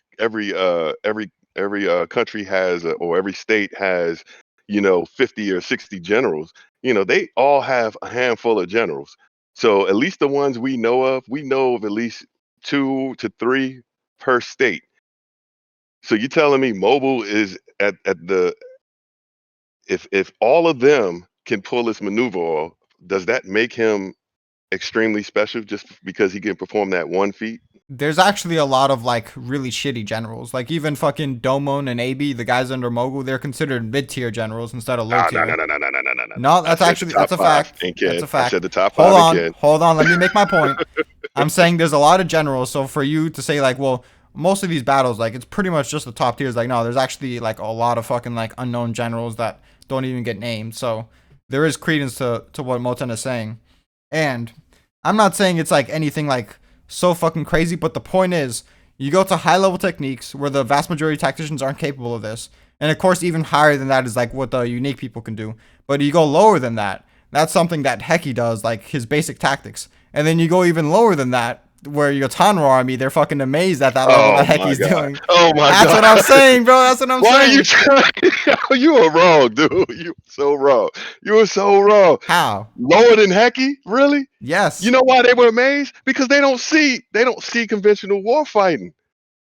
country has or every state has 50 or 60 generals. They all have a handful of generals. So at least the ones we know of at least 2 to 3 per state. So you're telling me Mobile is at the if all of them can pull this maneuver off, does that make him extremely special just because he can perform that one feat? There's actually a lot of like really shitty generals. Like even fucking Domon and AB, the guys under Mogu, they're considered mid tier generals instead of low Ah, no, no, tier. no, no, no, no, no, no, no. No, I said the that's top a five fact. and That's Ken. a I said fact. the top five and Ken. Hold on. Let me make my point. I'm saying there's a lot of generals. So for you to say like, well, most of these battles, like it's pretty much just the top tiers. Like no, there's actually like a lot of fucking like unknown generals that don't even get named. So there is credence to what Moten is saying. And I'm not saying it's like anything like so fucking crazy, but the point is, you go to high level techniques where the vast majority of tacticians aren't capable of this. And of course, even higher than that is like what the unique people can do. But you go lower than that, that's something that Heki does, like his basic tactics. And then you go even lower than that, where your Yotanwa army, they're fucking amazed at that level that Oh my Heki's god. doing. Oh my That's what I'm god. saying, bro. That's what I'm Why are you saying. trying? You are wrong, dude. You are so wrong. You are so wrong. How? Lower than Heki? Really? You Yes. know why they were amazed? Because they don't see conventional war fighting.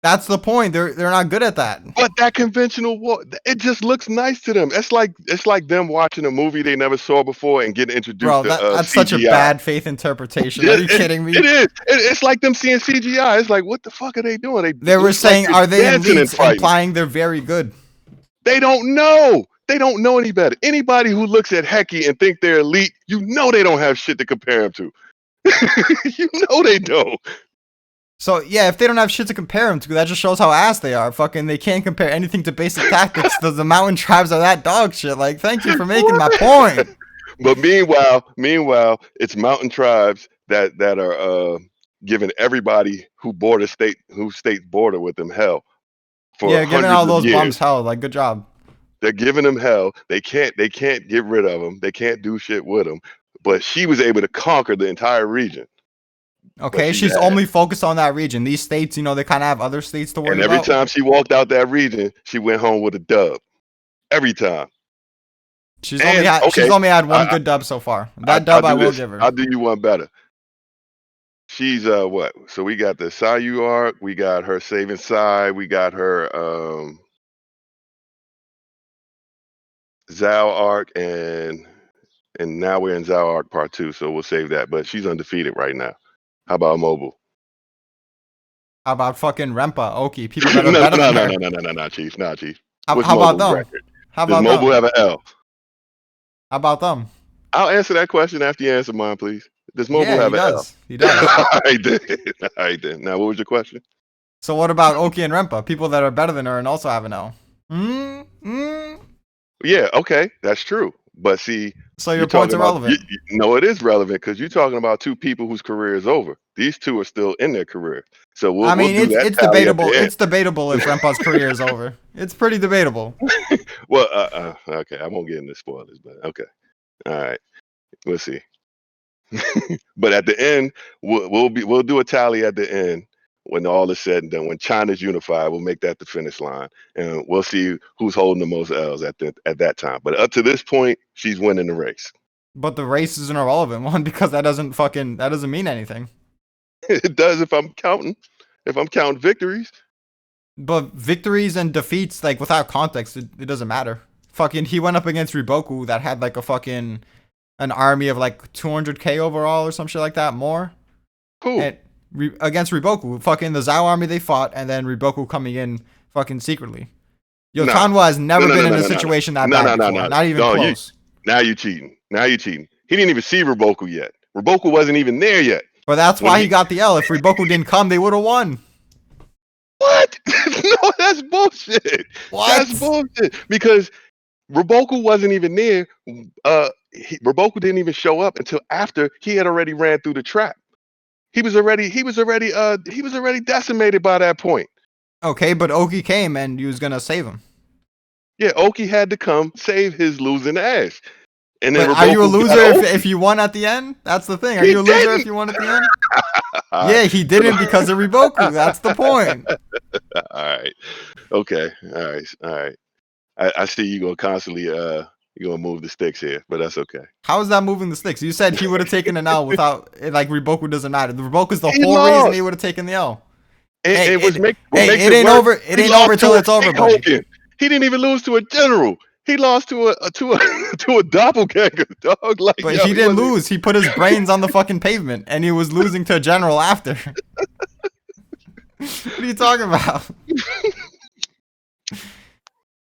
That's the point. They're not good at that. But that conventional war, it just looks nice to them. It's like them watching a movie they never saw before and getting introduced Bro, to that's such a CGI. bad faith interpretation. Are It, you it, kidding it me? is. It's like them seeing CGI. It's like, what the fuck are they doing? They were It's like saying, they're are they dancing and elites, fighting. implying they're very good. They don't know. They don't know any better. Anybody who looks at Heki and think they're elite, they don't have shit to compare them to. They don't. So yeah, if they don't have shit to compare them to, that just shows how ass they are. Fucking, they can't compare anything to basic tactics. The mountain tribes are that dog shit. Like, thank you for making my point. But meanwhile, it's mountain tribes that are giving everybody who states border with them hell for Yeah, giving all hundreds of those bums years. hell. Like, good job. They're giving them hell. They can't get rid of them. They can't do shit with them. But she was able to conquer the entire region. But Okay, she's she's ass. only focused on that region. These states, they kind of have other states to worry And every about. time she walked out that region, she went home with a dub. Every time. And She's okay, only had one I good dub so far. I That I'll dub I do will this. give her. I'll do you one better. She's what? So we got the Sayu arc, we got her saving side, we got her Zhao arc, and now we're in Zhao arc part 2, so we'll save that. But she's undefeated right now. How about Mobile? How about fucking Rempa, Oki, people that are No, better no, than no, her? no, no, no, no, no, Chief, not Chief. How, What's how about Mobile's them? record? How Does about Mobile them? have an L? How about them? I'll answer that question after you answer mine, please. Does Mobile Yeah, he have an L? does. He does. All right, then. All right, then. Now, what was your question? So what about Oki and Rempa, people that are better than her and also have an L? Mm. Yeah, okay, that's true. But see, So you're your point's talking about irrelevant. no, it is relevant because you're talking about two people whose career is over. These two are still in their career, so we'll I we'll mean, do that it's tally at debatable. the end. It's debatable if Rempa's career is over. It's pretty debatable. Well, okay, I won't get into spoilers, but okay, all right, we'll see. But at the end, we'll do a tally at the end when all is said and done. When China's unified, we'll make that the finish line, and we'll see who's holding the most L's at that time. But up to this point, she's winning the race. But the race is an irrelevant one because that doesn't mean anything. It does if I'm counting. If I'm counting victories. But victories and defeats, like without context, it doesn't matter. Fucking, he went up against Riboku that had like an army of like 200k overall or some shit like that more. Who? And against Riboku, fucking the Zhao army they fought, and then Riboku coming in fucking secretly. Nah. Yotanwa has never No, no, been no, in no, a no, no, no. situation that No, bad no, no, before. no. Not even No, close. now you cheating. Now you cheating. He didn't even see Roboku yet. Roboku wasn't even there yet. But that's When why he got the L. If Riboku didn't come, they would have won. What? No, that's bullshit. That's What? bullshit. Because Roboku wasn't even there. Roboku didn't even show up until after he had already ran through the trap. He was already decimated by that point. Okay, but Oki came and he was gonna save him. Yeah, Oki had to come save his losing ass. And then But are you a Roboku got loser Oki. if you won at the end? That's the thing. Are He you a loser if didn't. you won at the end? All Yeah, right. he didn't because of Riboku. That's the point. All right. Okay. All right. All right. I see you gonna constantly you're gonna move the sticks here, but that's okay. How is that moving the sticks? You said he would have taken an L without like Riboku doesn't matter. The Riboku is the He whole reason lost. he would have taken the L. And, Hey, and what makes it it ain't worse, over. It he ain't lost over till to a it's over, fake buddy. Hogan. He didn't even lose to a general. He lost to a to a doppelganger, dog. Like, But yo, he he didn't wasn't lose. He put his brains on the fucking pavement, and he was losing to a general after. What are you talking about?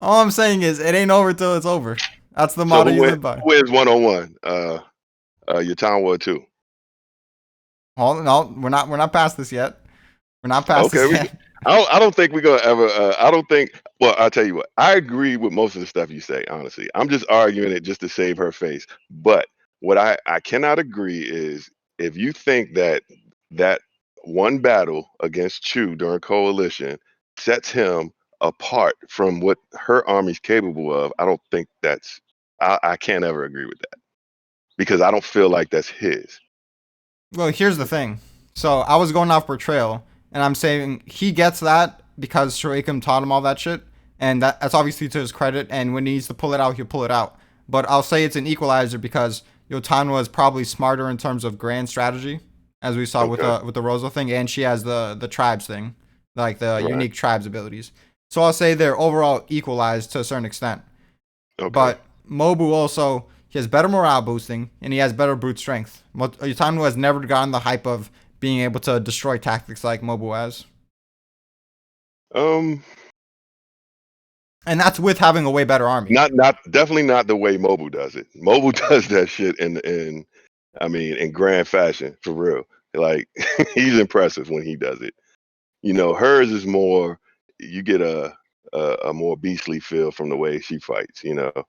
All I'm saying is it ain't over till it's over. That's the so motto you live by. who wins 1-on-1? Yotanwa 2. Oh no, we're not past this yet. We're not past Okay, this yet. I don't think we're gonna ever. I don't think. Well, I'll tell you what. I agree with most of the stuff you say. Honestly, I'm just arguing it just to save her face. But what I cannot agree is if you think that one battle against Chu during coalition sets him apart from what her army's capable of. I don't think that's. I can't ever agree with that because I don't feel like that's his. Well, here's the thing. So I was going off portrayal, and I'm saying he gets that because Shoikum taught him all that shit, and that's obviously to his credit. And when he needs to pull it out, he'll pull it out. But I'll say it's an equalizer because Yotanwa is probably smarter in terms of grand strategy, as we saw Okay. with the Rosa thing, and she has the tribes thing, like the Right. unique tribes abilities. So I'll say they're overall equalized to a certain extent. Okay. But Moubu also, he has better morale boosting and he has better brute strength. Yotanwa has never gotten the hype of being able to destroy tactics like Moubu has. Um. And that's with having a way better army. Not definitely not the way Mobile does it. Mobile does that shit in grand fashion for real. Like he's impressive when he does it. Hers is more you get a more beastly feel from the way she fights, But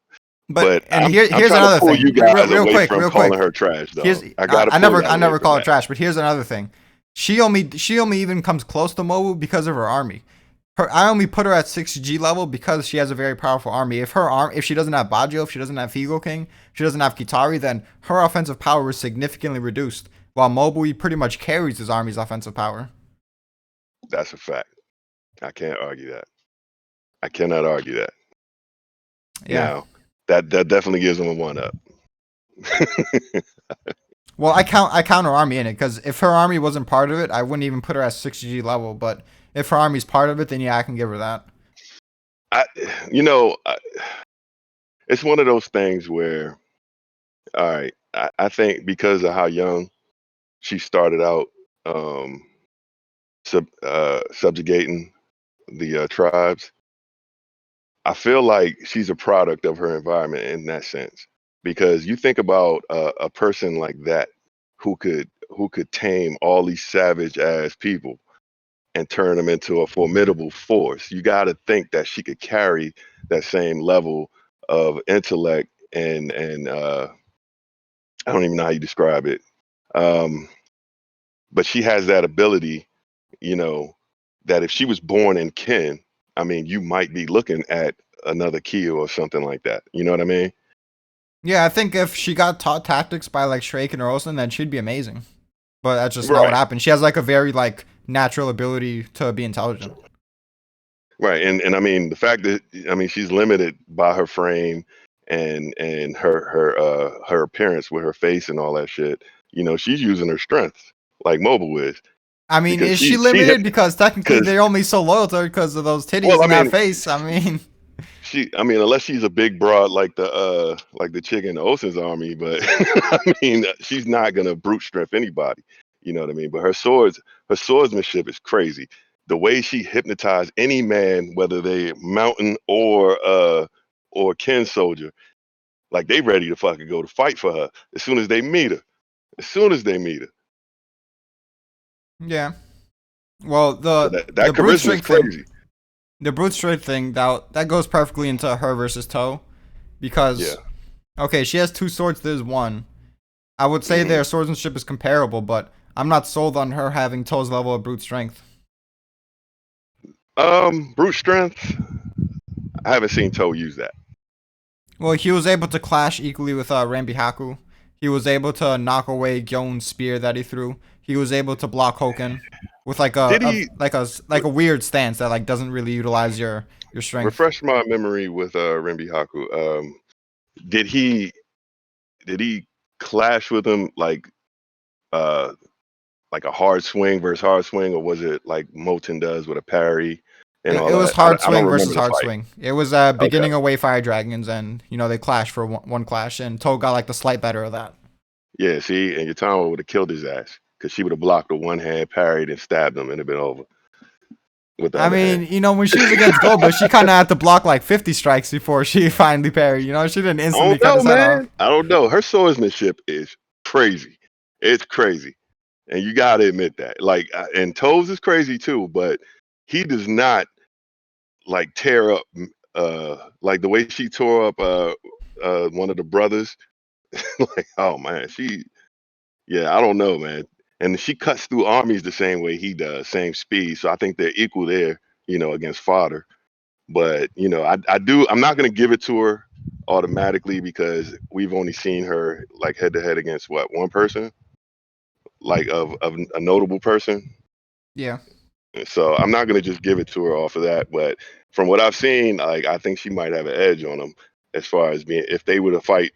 But and I'm here's trying to another pull thing. you guys Real away quick, from real calling quick. her trash, Here's though. I gotta I pull y'all I away never from call it that. trash, but here's another thing. She only even comes close to Moubu because of her army. I only put her at 6G level because she has a very powerful army. If she doesn't have Bajo, if she doesn't have Figo King, if she doesn't have Kitari, then her offensive power is significantly reduced. While Moubu he pretty much carries his army's offensive power. That's a fact. I can't argue that. I cannot argue that. Yeah. Now, that definitely gives him a one up. Well, I count her army in it because if her army wasn't part of it, I wouldn't even put her at 6G level. But if her army's part of it, then yeah, I can give her that. I, you know, it's one of those things where, all right, I think because of how young she started out, um, subjugating the tribes, I feel like she's a product of her environment in that sense. Because you think about a person like that who could tame all these savage ass people and turn them into a formidable force. You got to think that she could carry that same level of intellect and I don't even know how you describe it. Um, but she has that ability, you know, that if she was born in kin, I mean, you might be looking at another Kyo or something like that. You know what I mean? Yeah, I think if she got taught tactics by like Shrek and Orlson, then she'd be amazing. But that's just not what Right, happened. She has like a very like natural ability to be intelligent. right. And I mean the fact that I mean she's limited by her frame and her appearance with her face and all that shit. You know, she's using her strength like Mobile is I mean, because is she she hit limited? Because technically because they're only so loyal to her because of those titties well, I and that mean, face. I mean, I mean, unless she's a big broad like the chick in the Ocean's Army, but I mean, she's not gonna brute strength anybody. You know what I mean? But her swordsmanship is crazy. The way she hypnotized any man, whether they mountain or kin soldier, like they ready to fucking go to fight for her as soon as they meet her. As soon as they meet her. yeah. Well, So the that the brute charisma is strength thing, crazy. the brute strength thing that goes perfectly into her versus Toe, Yeah. because okay, she has two swords. There's one. I would say hmm their swordsmanship is comparable, but I'm not sold on her having Toe's level of brute strength. Brute strength. I haven't seen Toe use that. Well, he was able to clash equally with Rambi Haku. He was able to knock away Gyon's spear that he threw. He was able to block Hoken with like Did he like a weird stance that like doesn't really utilize your strength. refresh my memory with Renbi Haku? Did he did he clash with him uh like a hard swing versus hard swing, or was it like Moten does with a parry and all It was that? hard I don't swing remember versus the hard fight. swing. It was Okay. beginning away Fire Dragons, and they clashed for one clash, and Toe got like the slight better of that. Yeah, see, and Yotanwa would have killed his ass because she would have blocked the one hand, parried, and stabbed him, and it'd been over with the I other hand. mean, when she was against Goba, she kind of had to block like 50 strikes before she finally parried. She didn't I instantly don't cut know, his head off. man. I don't know. Her swordsmanship is crazy. It's crazy. And you got to admit that. Like, and Toes is crazy too, but he does not like tear up, like the way she tore up, one of the brothers. Like, oh man, yeah, I don't know, man. And she cuts through armies the same way he does, same speed. So I think they're equal there, against fodder. But I'm not gonna give it to her automatically because we've only seen her like head to head against what one person, like of a notable person. Yeah. So I'm not gonna just give it to her off of that. But from what I've seen, like I think she might have an edge on them as far as being if they were to fight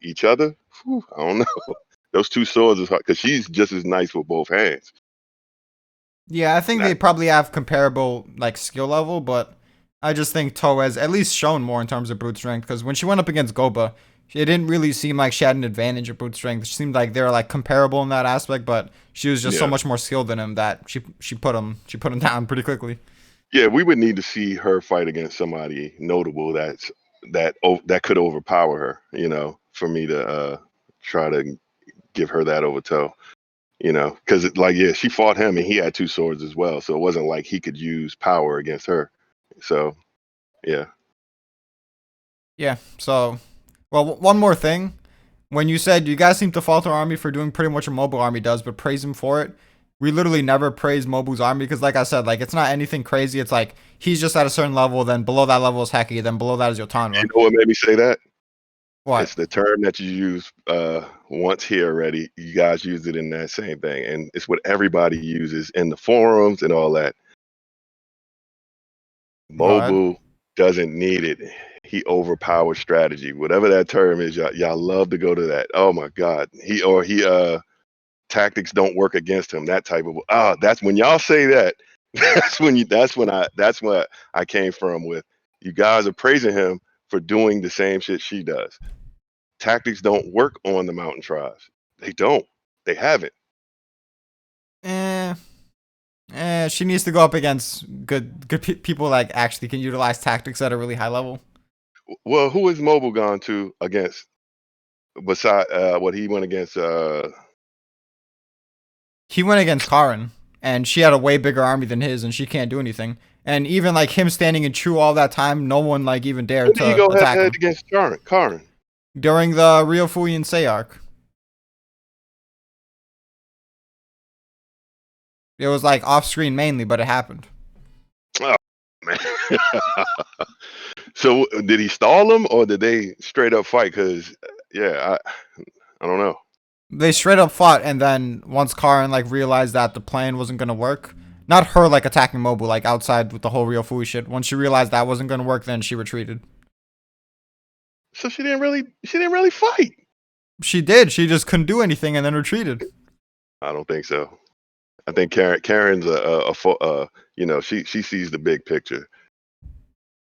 each other. Whew, I don't know. Those two swords is hard because she's just as nice with both hands. Yeah, I think Not, they probably have comparable like skill level, but I just think Toe has at least shown more in terms of brute strength because when she went up against Goba, it didn't really seem like she had an advantage of brute strength. It seemed like they were like comparable in that aspect, but she was just so yeah, much more skilled than him that she put him down pretty quickly. yeah. We would need to see her fight against somebody notable that could overpower her. For me to try to give her that over toe. Because like yeah, she fought him and he had two swords as well, so it wasn't like he could use power against her. So yeah, Yeah. So, well, one more thing. When you said you guys seem to fault our army for doing pretty much what Mobile Army does, but praise him for it, We literally never praise Mobu's army because, like I said, like it's not anything crazy. It's like he's just at a certain level, then below that level is Heki, then below that is You Yotanwa. know what made me say that? What? It's the term that you used once here already. You guys used it in that same thing, and it's what everybody uses in the forums and all that. Go ahead. Mobile doesn't need it. He overpowers strategy. Whatever that term is, y'all love to go to that. Oh my God. He tactics don't work against him. That type of that's when y'all say that. That's what I came from with. You guys are praising him for doing the same shit she does. Tactics don't work on the mountain tribes. They don't. They haven't. Eh, she needs to go up against people like actually can utilize tactics at a really high level. Well, who is Mobile gone to against beside what he went against He went against Karin, and she had a way bigger army than his, and she can't do anything. And even like him standing in Chu all that time, no one like even dared when did he to go head to attack head him against Karin? during the Rio Fuyin Sei arc. It was like off screen mainly, but it happened. Oh man. So did he stall him or did they straight up fight? Because yeah, I don't know. They straight up fought, and then once Karin like realized that the plan wasn't gonna work, not her like attacking Mobile like outside with the whole Rio Fui shit. Once she realized that wasn't gonna work, then she retreated. So she didn't really fight. She did. She just couldn't do anything and then retreated. I don't think so. I think Karen's she sees the big picture.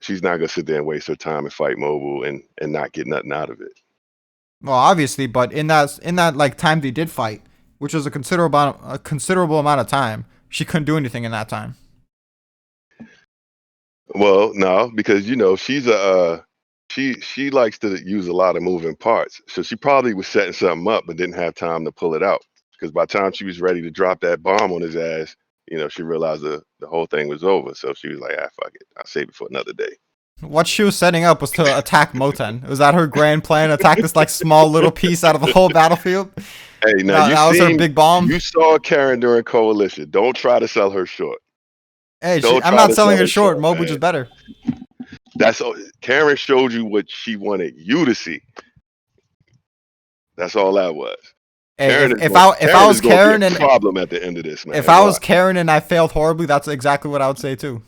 She's not gonna sit there and waste her time and fight Mobile and not get nothing out of it. Well, obviously, but in that like time they did fight, which was a considerable amount of time, she couldn't do anything in that time. Well, no, because she's she likes to use a lot of moving parts. So she probably was setting something up but didn't have time to pull it out. Because by the time she was ready to drop that bomb on his ass, she realized the whole thing was over. So she was like, fuck it. I'll save it for another day. What she was setting up was to attack Moten. Was that her grand plan? Attack this like small little piece out of the whole battlefield. Hey, now That was her big bomb. you saw Karen during Coalition. Don't try to sell her short. Hey, Don't I'm try not to selling sell her her short. short, Mobu man. just better. That's all. Karen showed you what she wanted you to see. That's all that was. Hey, Karen if I was going to Karen be a and problem at the end of this, man. if I was Watch. Karen and I failed horribly, that's exactly what I would say too.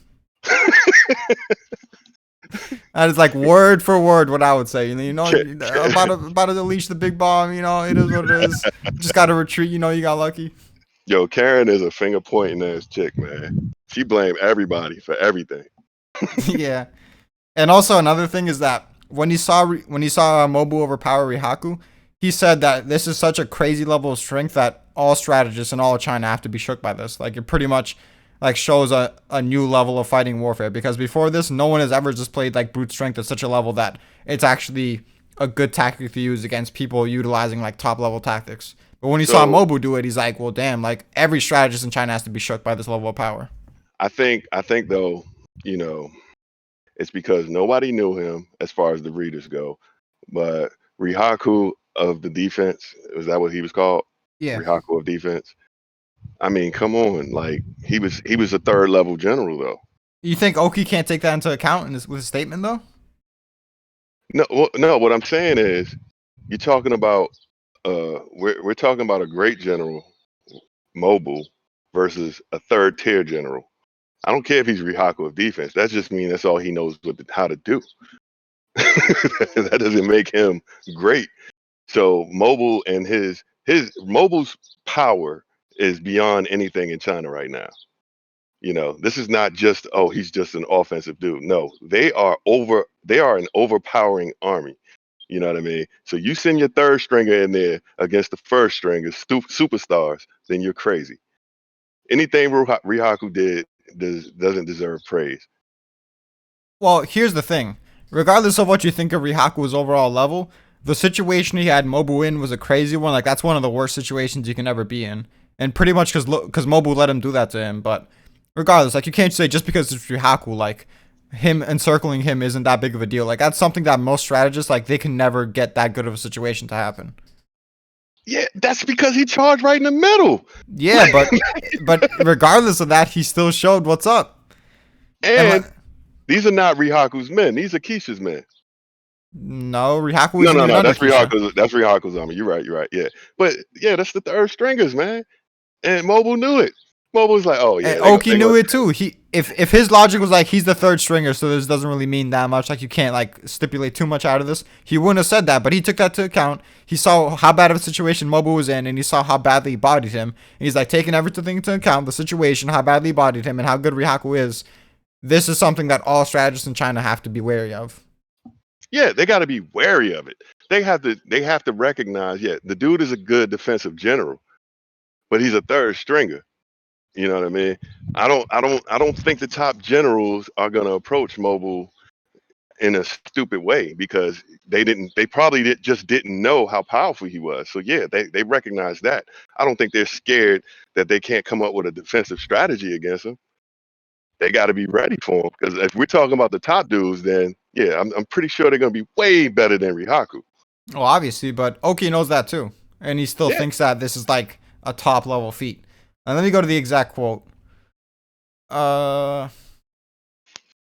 That is like word for word what I would say. About to unleash the big bomb. It is what it is. Just got to retreat. You got lucky. Yo, Karen is a finger pointing ass chick, man. She blamed everybody for everything. Yeah. And also another thing is that when he saw Mobu overpower Rihaku, he said that this is such a crazy level of strength that all strategists in all of China have to be shook by this. Like it pretty much like shows a new level of fighting warfare because before this, no one has ever displayed like brute strength at such a level that it's actually a good tactic to use against people utilizing like top level tactics. But when he saw So Mobu do it, he's like, well, damn, like every strategist in China has to be shook by this level of power. I think though, you know, it's because nobody knew him as far as the readers go. But Rihaku of the defense, was that what he was called? Yeah. Rihaku of defense. I mean, come on, like he was a third level general though. You think Oki can't take that into account with his statement though? No. What I'm saying is, you're talking about we're talking about a great general, Mobile, versus a third tier general. I don't care if he's Rihaku of defense. That just means that's all he knows how to do. That doesn't make him great. So Mobile and his Mobile's power is beyond anything in China right now. This is not just, oh, he's just an offensive dude. No, they are an overpowering army. You know what I mean? So you send your third stringer in there against the first stringer, superstars, then you're crazy. Anything Rihaku did doesn't deserve praise. Well, here's the thing. Regardless of what you think of Rihaku's overall level, the situation he had Mobu in was a crazy one. Like that's one of the worst situations you can ever be in, and pretty much because Mobu let him do that to him. But regardless, like you can't say just because it's Rihaku, like him encircling him isn't that big of a deal. Like that's something that most strategists like they can never get that good of a situation to happen. Yeah, that's because he charged right in the middle. Yeah, but regardless of that, he still showed what's up. And And these are not Rihaku's men. These are Keisha's men. no, Rihaku No, isn't no, even no. under That's Keisha. Rihaku's. That's Rihaku's army. You're right. You're right. Yeah, but yeah, that's the third stringers, man. And Mobile knew it. Mobile was like, oh And yeah, Oki they knew gonna. it too. If his logic was like he's the third stringer, so this doesn't really mean that much. Like you can't like stipulate too much out of this. He wouldn't have said that, but he took that to account. He saw how bad of a situation Mobile was in, and he saw how badly he bodied him. And he's like taking everything into account, the situation, how badly he bodied him, and how good Rihaku is. This is something that all strategists in China have to be wary of. Yeah, they got to be wary of it. They have to. They have to recognize. Yeah, the dude is a good defensive general, but he's a third stringer. You know what I mean? I don't think the top generals are gonna approach Mobile in a stupid way because they probably just didn't know how powerful he was. So yeah, they recognize that. I don't think they're scared that they can't come up with a defensive strategy against him. They got to be ready for him because if we're talking about the top dudes, then yeah, I'm pretty sure they're gonna be way better than Rihaku. Well, obviously, but Oki knows that too, and he still Yeah. thinks that this is like a top level feat. And let me go to the exact quote. Uh,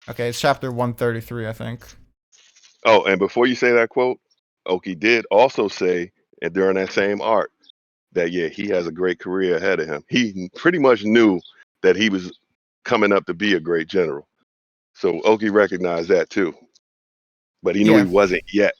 okay, it's chapter 133, I think. Oh, and before you say that quote, Oki did also say, and during that same arc, that yeah, he has a great career ahead of him. He pretty much knew that he was coming up to be a great general. So Oki recognized that too, but he knew he Yeah. wasn't yet.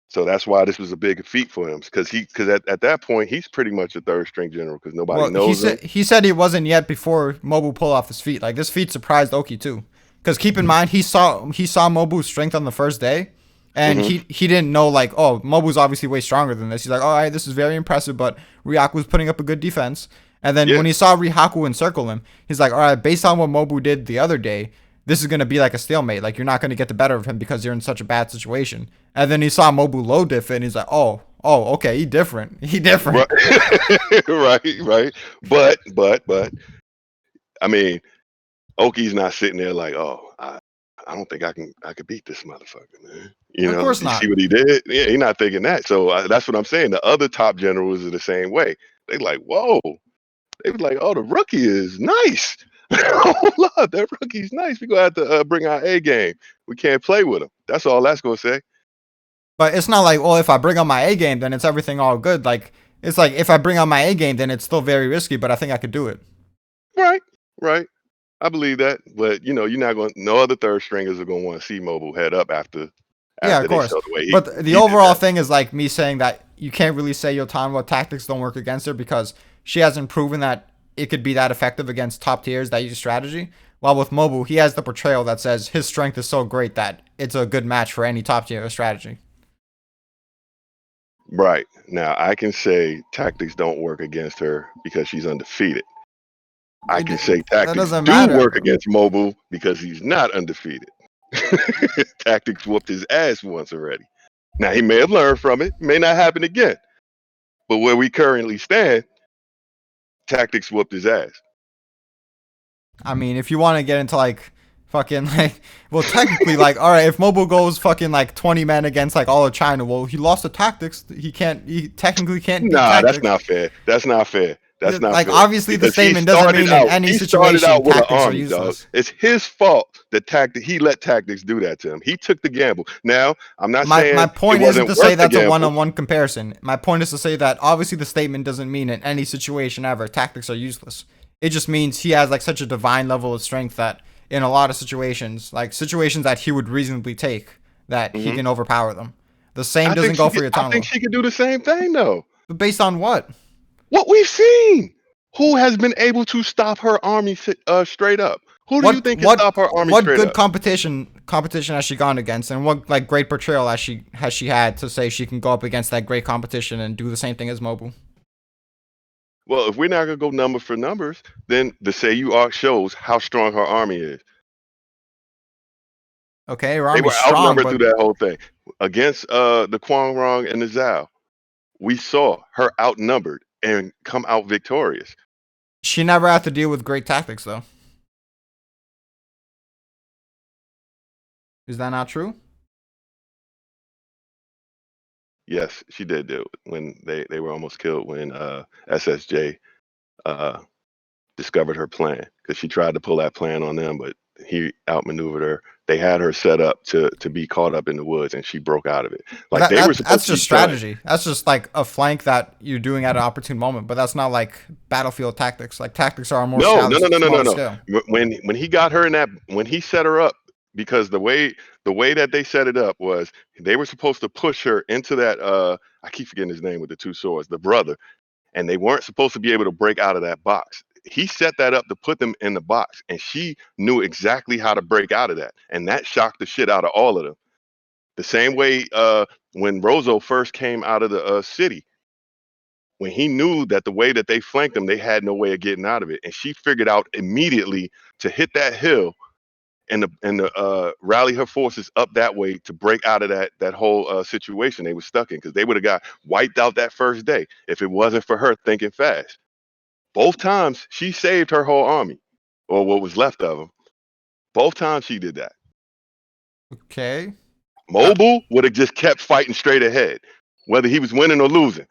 So that's why this was a big feat for him because at that point he's pretty much a third string general because nobody Well, he knows him. said he said he wasn't yet before Moubu pulled off his feat. Like this feat surprised Oki too, because keep in mind he saw Moubu's strength on the first day, and Hmm. he didn't know like, oh, Moubu's obviously way stronger than this. He's like, all right, this is very impressive, but Ryaku's putting up a good defense. And then Yeah, when he saw Rihaku encircle him, he's like, all right, based on what Moubu did the other day, this is gonna be like a stalemate. Like you're not gonna get the better of him because you're in such a bad situation. And then he saw Moubu low diff it, and he's like, oh, okay, he different. He right, different. right, right. But I mean, Oki's not sitting there like, oh, I don't think I could beat this motherfucker, man. You Of know, course you see not. what he did? Yeah, he's not thinking that. So that's what I'm saying. The other top generals are the same way. They like, whoa. They was like, oh, the rookie is nice. Hold up, that rookie's nice. We gonna have to bring our A game. We can't play with him. That's all that's gonna say. But it's not like, well, if I bring on my A game, then it's everything all good. Like, it's like if I bring on my A game, then it's still very risky, but I think I could do it. Right, right. I believe that, but you know, you're not going. No other third stringers are going to want to see Mobile head up Yeah, of after they course. show the way But the he did overall that. thing is like me saying that you can't really say Yotanwa tactics don't work against her because she hasn't proven that it could be that effective against top tiers that use strategy. While with Mobu, he has the portrayal that says his strength is so great that it's a good match for any top tier strategy. Right now, I can say tactics don't work against her because she's undefeated. I can say That tactics doesn't do matter. work against Mobile because he's not undefeated. Tactics whooped his ass once already. Now he may have learned from it, may not happen again. But where we currently stand, tactics whooped his ass. I mean, if you want to get into like fucking like, well, technically, like, all right, if Mobile goes fucking like 20 men against like all of China, well, he lost the tactics. He technically can't beat Nah, that's tactics. not fair. That's not fair. That's not Like, fair. obviously, the Because he statement doesn't started mean in out, any he started out situation with an tactics are army, dog. useless. It's his fault that he let tactics do that to him. He took the gamble. Now, I'm not My saying it point isn't wasn't to say worth the that's a gamble. one-on-one comparison. My point is to say that obviously the statement doesn't mean in any situation ever tactics are useless. It just means he has like such a divine level of strength that in a lot of situations, like situations that he would reasonably take, that he Hmm. can overpower them. The same doesn't go for I think Yotanwa. she could do the same thing though. But based on what? What we've seen. Who has been able to stop her army straight up? Who do you What think can what stop her army what straight good up? competition has she gone against, and what like great portrayal has she had to say she can go up against that great competition and do the same thing as Mobile? Well, if we're not gonna go number for numbers, then the Seiyu arc shows how strong her army is. Okay, her They army's were strong, outnumbered through but that whole thing. Against the Kwang Rong and the Zhao, we saw her outnumbered and come out victorious. she never had to deal with great tactics though. Is that not true? Yes, she did do it when they were almost killed when SSJ uh discovered her plan because she tried to pull that plan on them, but he outmaneuvered her. They had her set up to be caught up in the woods, and she broke out of it. But Like they were supposed that's to be just trying. strategy. That's just like a flank that you're doing at an opportune moment. But that's not like battlefield tactics. Like tactics are on more No, no, no, no, no, no, smaller no. scale. When he got her in that, when he set her up, because the way that they set it up was they were supposed to push her into that. I keep forgetting his name with the two swords, the brother, and they weren't supposed to be able to break out of that box. He set that up to put them in the box, and she knew exactly how to break out of that, and that shocked the shit out of all of them. The same way when Rozo first came out of the city, when he knew that the way that they flanked him, they had no way of getting out of it, and she figured out immediately to hit that hill and rally her forces up that way to break out of that whole situation they were stuck in, because they would have got wiped out that first day if it wasn't for her thinking fast. Both times she saved her whole army, or what was left of them. Both times she did that. Okay. Uh, Mobile would have just kept fighting straight ahead, whether he was winning or losing.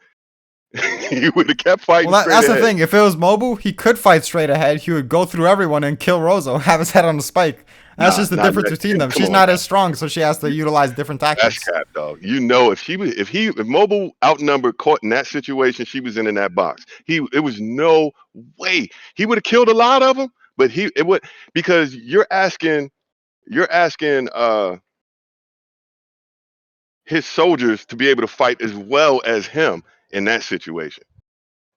He would have kept well, fighting straight that's the ahead. thing. If it was Moubu, he could fight straight ahead. He would go through everyone and kill Rozo, have his head on the spike. That's Nah, just the not difference between them. come She's on, not dog. as strong, so she has to utilize different That's tactics. cap, dog. You know, if Mobile outnumbered, caught in that situation she was in that box, it was no way he would have killed a lot of them. But he it would, because you're asking his soldiers to be able to fight as well as him in that situation.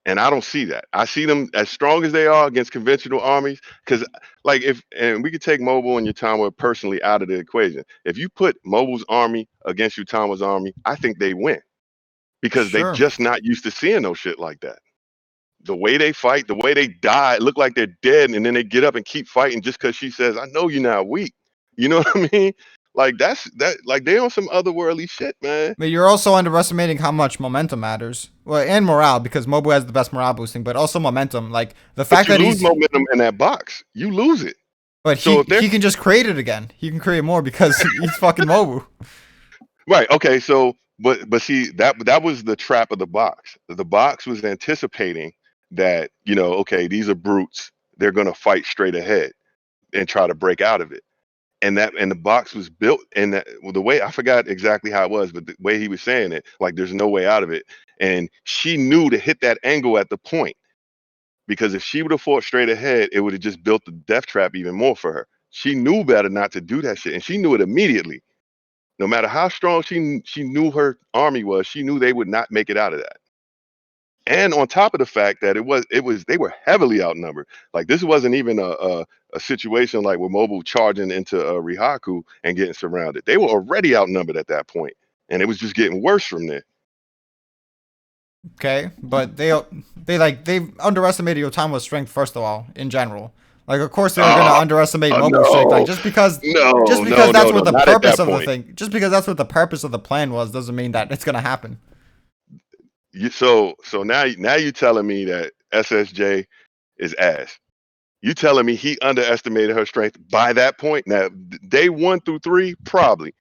And I don't see that. I see them as strong as they are against conventional armies. Because, like, if and we could take Mobile and Yotanwa personally out of the equation. If you put Mobile's army against Yotanwa's army, I think they win because they Sure. just not used to seeing no shit like that. The way they fight, the way they die, it look like they're dead, and then they get up and keep fighting just because she says, "I know you're not weak." You know what I mean? Like that's that. Like they on some otherworldly shit, man. But you're also underestimating how much momentum matters. Well, and morale, because Mobu has the best morale boosting, but also momentum. Like the But fact you that lose he's, momentum in that box. You lose it. but So if they're he can just create it again. He can create more because he's fucking Mobu. right, okay, so but see that was the trap of the box. The box was anticipating that, okay, these are brutes. They're gonna fight straight ahead and try to break out of it. And the box was built in that, well, the way, I forgot exactly how it was, but the way he was saying it, like there's no way out of it. And she knew to hit that angle at the point, because if she would have fought straight ahead, it would have just built the death trap even more for her. She knew better not to do that shit, and she knew it immediately. No matter how strong she knew her army was, she knew they would not make it out of that. And on top of the fact that it was they were heavily outnumbered. Like this wasn't even a situation like with Mobile charging into Rihaku and getting surrounded. They were already outnumbered at that point, and it was just getting worse from there. Okay, but they underestimated Yotamo's strength first of all in general. Like of course they were gonna Oh, underestimate Mobu's strength. Like no, just no, because no, that's no, what no, the not at purpose that of the point. thing. Just because that's what the purpose of the plan was doesn't mean that it's gonna happen. So now you telling me that SSJ is ass. You telling me he underestimated her strength by that point? Now, day 1 through 3, probably,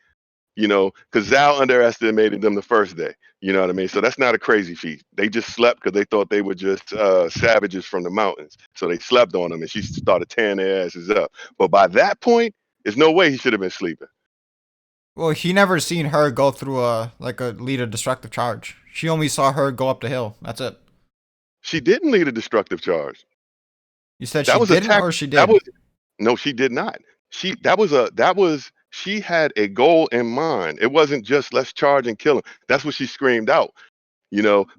because Zal underestimated them the first day. You know what I mean? So that's not a crazy feat. They just slept because they thought they were just savages from the mountains. So they slept on them, and she started tearing their asses up. But by that point, there's no way he should have been sleeping. Well, he never seen her go through a lead a destructive charge. She only saw her go up the hill. That's it. She didn't lead a destructive charge. You said she That was a didn't tac. or she That did? was No, she did not. She had a goal in mind. It wasn't just let's charge and kill him. That's what she screamed out.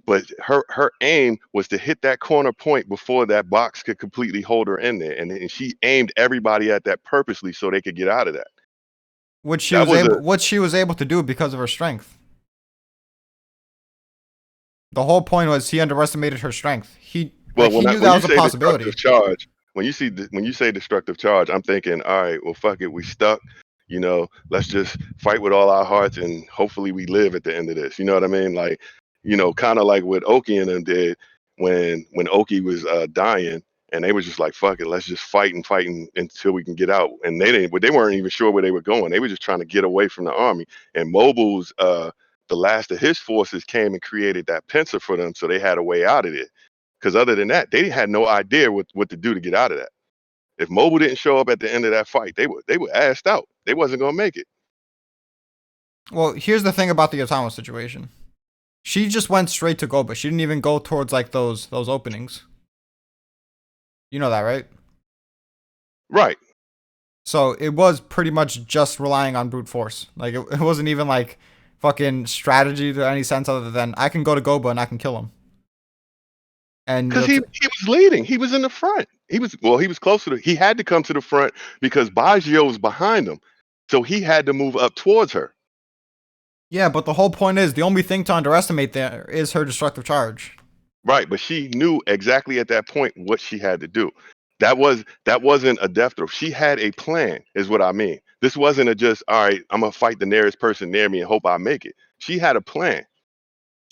But her aim was to hit that corner point before that box could completely hold her in there, and she aimed everybody at that purposely so they could get out of that. That was a What she was able to do because of her strength. The whole point was he underestimated her strength. Well, He knew when that you was a say destructive possibility. charge, when you say destructive charge, I'm thinking, all right, well, fuck it, we stuck. Let's just fight with all our hearts, and hopefully we live at the end of this. You know what I mean? Like, kind of like what Oki and them did when Oki was dying, and they was just like, fuck it, let's just until we can get out. And they weren't even sure where they were going. They were just trying to get away from the army. And Mobile's the last of his forces came and created that pincer for them, so they had a way out of it. Because other than that, they had no idea what to do to get out of that. If Mobile didn't show up at the end of that fight, they were assed out. They wasn't gonna make it. Well, here's the thing about the Yotanwa situation. She just went straight to Goba. She didn't even go towards like those openings. You know that, right? Right. So it was pretty much just relying on brute force. Like it wasn't even like fucking strategy to any sense other than I can go to Goba and I can kill him. And Because he was leading. He was in the front. He was closer to. He had to come to the front because Baggio was behind him, so he had to move up towards her. yeah, but the whole point is the only thing to underestimate there is her destructive charge. Right, but she knew exactly at that point what she had to do. That wasn't a death throw. She had a plan, is what I mean. This wasn't a just all right. I'm gonna fight the nearest person near me and hope I make it. She had a plan.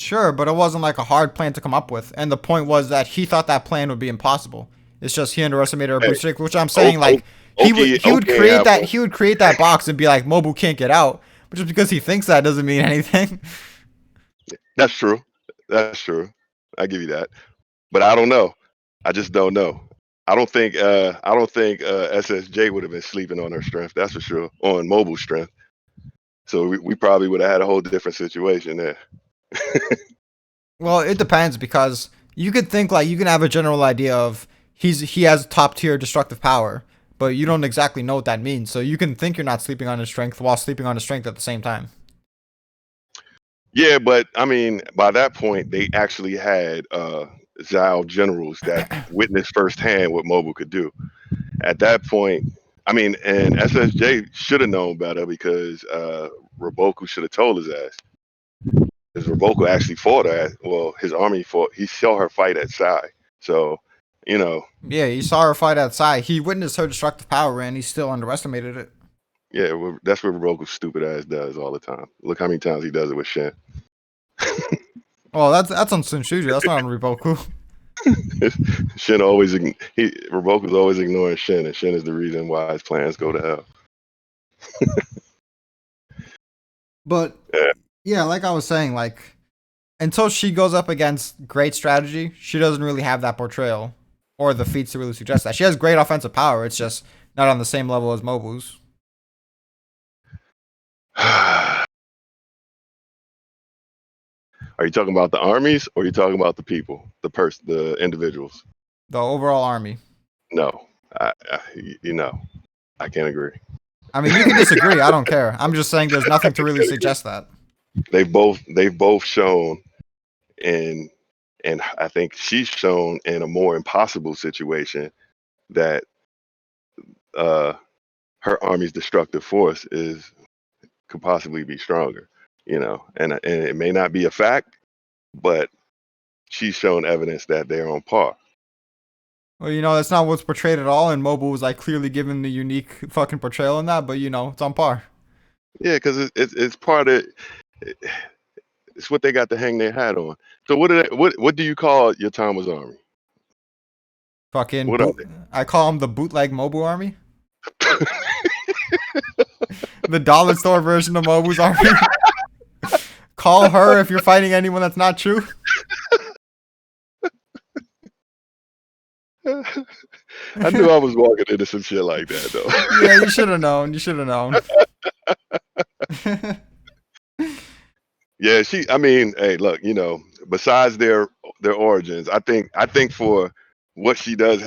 Sure, but it wasn't like a hard plan to come up with. And the point was that he thought that plan would be impossible. It's just he underestimated her Hey, brute strength, which I'm saying like Oki he would create have that one. he would create that box and be like Moubu can't get out. But just because he thinks that doesn't mean anything. That's true. That's true. I give you that. But I don't know. I just don't know. I don't think SSJ would have been sleeping on her strength. That's for sure. On mobile strength. So we probably would have had a whole different situation there. Well, it depends because you could think like you can have a general idea of he has top tier destructive power, but you don't exactly know what that means. So you can think you're not sleeping on his strength while sleeping on his strength at the same time. Yeah, but I mean, by that point, they actually had Zhao generals that witnessed firsthand what Mobile could do. At that point, I mean, and SSJ should have known better because Roboku should have told his ass. Because Roboku actually fought her. Well, his army fought. He saw her fight at Sai. So, you know, Yeah, he saw her fight outside. He witnessed her destructive power and he still underestimated it. yeah, that's what Roboku's stupid ass does all the time. Look how many times he does it with Shen. Well, that's on Sunshuju. That's not on Riboku. Shen always Roboku's always ignoring Shen, and Shen is the reason why his plans go to hell. But Yeah. yeah, like I was saying, like until she goes up against great strategy, she doesn't really have that portrayal or the feats to really suggest that. She has great offensive power. It's just not on the same level as Mobu's. Are you talking about the armies or are you talking about the people, the individuals? The overall army. No, you know, I can't agree. I mean, you can disagree. I don't care. I'm just saying there's nothing to really suggest that. They've both shown in, and I think she's shown in a more impossible situation that uh, her army's destructive force could possibly be stronger. You know, and it may not be a fact, but she's shown evidence that they're on par. Well, that's not what's portrayed at all, and Mobu was like clearly given the unique fucking portrayal in that, but it's on par. Yeah, because it's part of it's what they got to hang their hat on. So what do you call your Thomas army? Fucking What are boot. I call him the bootleg Mobu army. The dollar store version of Mobu's army. Call her if you're fighting anyone that's not true. they? I knew I was walking into some shit like that though. Yeah, you should have known. You should have known. Yeah, I mean, hey, look, besides their origins, I think for what she does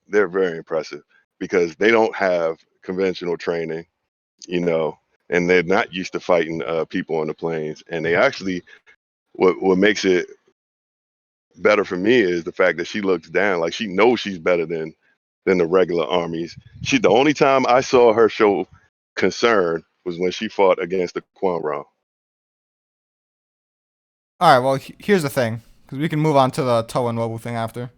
they're very impressive because they don't have conventional training, and they're not used to fighting people on the plains. And they actually, what makes it better for me is the fact that she looks down, like she knows she's better than the regular armies. The only time I saw her show concern was when she fought against the Quanran. All right, well, here's the thing, because we can move on to the Toa and Mobu thing after.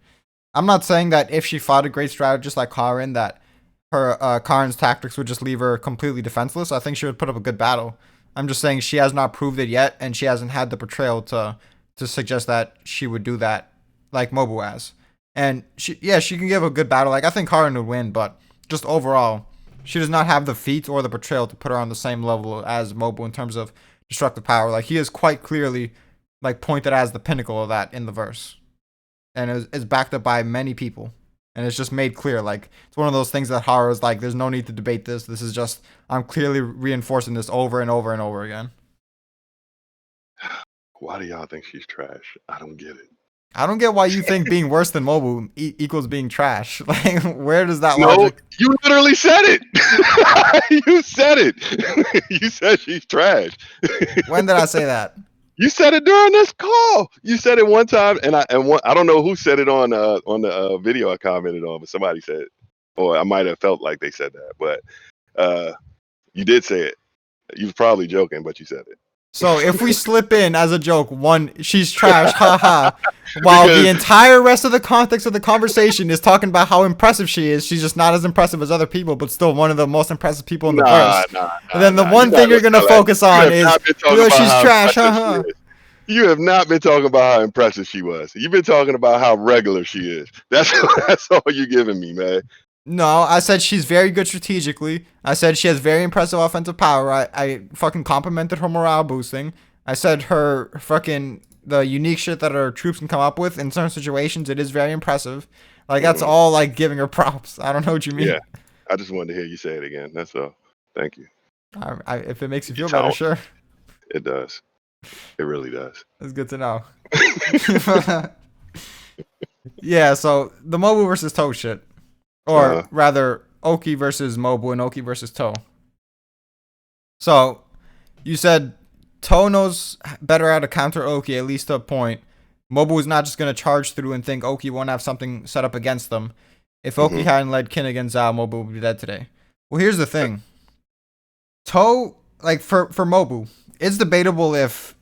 I'm not saying that if she fought a great strategist like Karin, that her Karin's tactics would just leave her completely defenseless. I think she would put up a good battle. I'm just saying she has not proved it yet, and she hasn't had the portrayal to suggest that she would do that like Mobu has. And she can give a good battle. Like I think Karin would win, but just overall, she does not have the feats or the portrayal to put her on the same level as Mobu in terms of destructive power. Like he is quite clearly like pointed as the pinnacle of that in the verse, and is backed up by many people. And it's just made clear. Like it's one of those things that horror is like. There's no need to debate this. This is just I'm clearly reinforcing this over and over and over again. Why do y'all think she's trash? I don't get it. I don't get why you think being worse than Moubu equals being trash. Like, where does that No, logic? you literally said it. You said it. You said she's trash. When did I say that? You said it during this call. You said it one time, and I don't know who said it on the video I commented on, but somebody said it, or I might have felt like they said that, but uh, you did say it. You was probably joking, but you said it. So if we slip in as a joke, one, she's trash, haha, while the Because entire rest of the context of the conversation is talking about how impressive she is, she's just not as impressive as other people, but still one of the most impressive people in the verse. And then the one thing you're gonna focus on is, yo, she's trash, haha. You have not been talking about how impressive she was. You've been talking about how regular she is. That's all you're giving me, man. No, I said she's very good strategically. I said she has very impressive offensive power. I fucking complimented her morale boosting. I said her fucking the unique shit that her troops can come up with in certain situations. It is very impressive. Like that's all like giving her props. I don't know what you mean. Yeah, I just wanted to hear you say it again. That's all. Thank you. If it makes you feel Tell better, sure. It does. It really does. It's good to know. Yeah, so the Moubu versus Toe shit. Or rather, Oki versus Moubu and Oki versus Toe. So, you said Toe knows better how to counter Oki, at least to a point. Moubu is not just going to charge through and think Oki won't have something set up against them. If Oki hadn't led Kin against Zao, Moubu would be dead today. Well, here's the thing. Toe, like, for Moubu, it's debatable if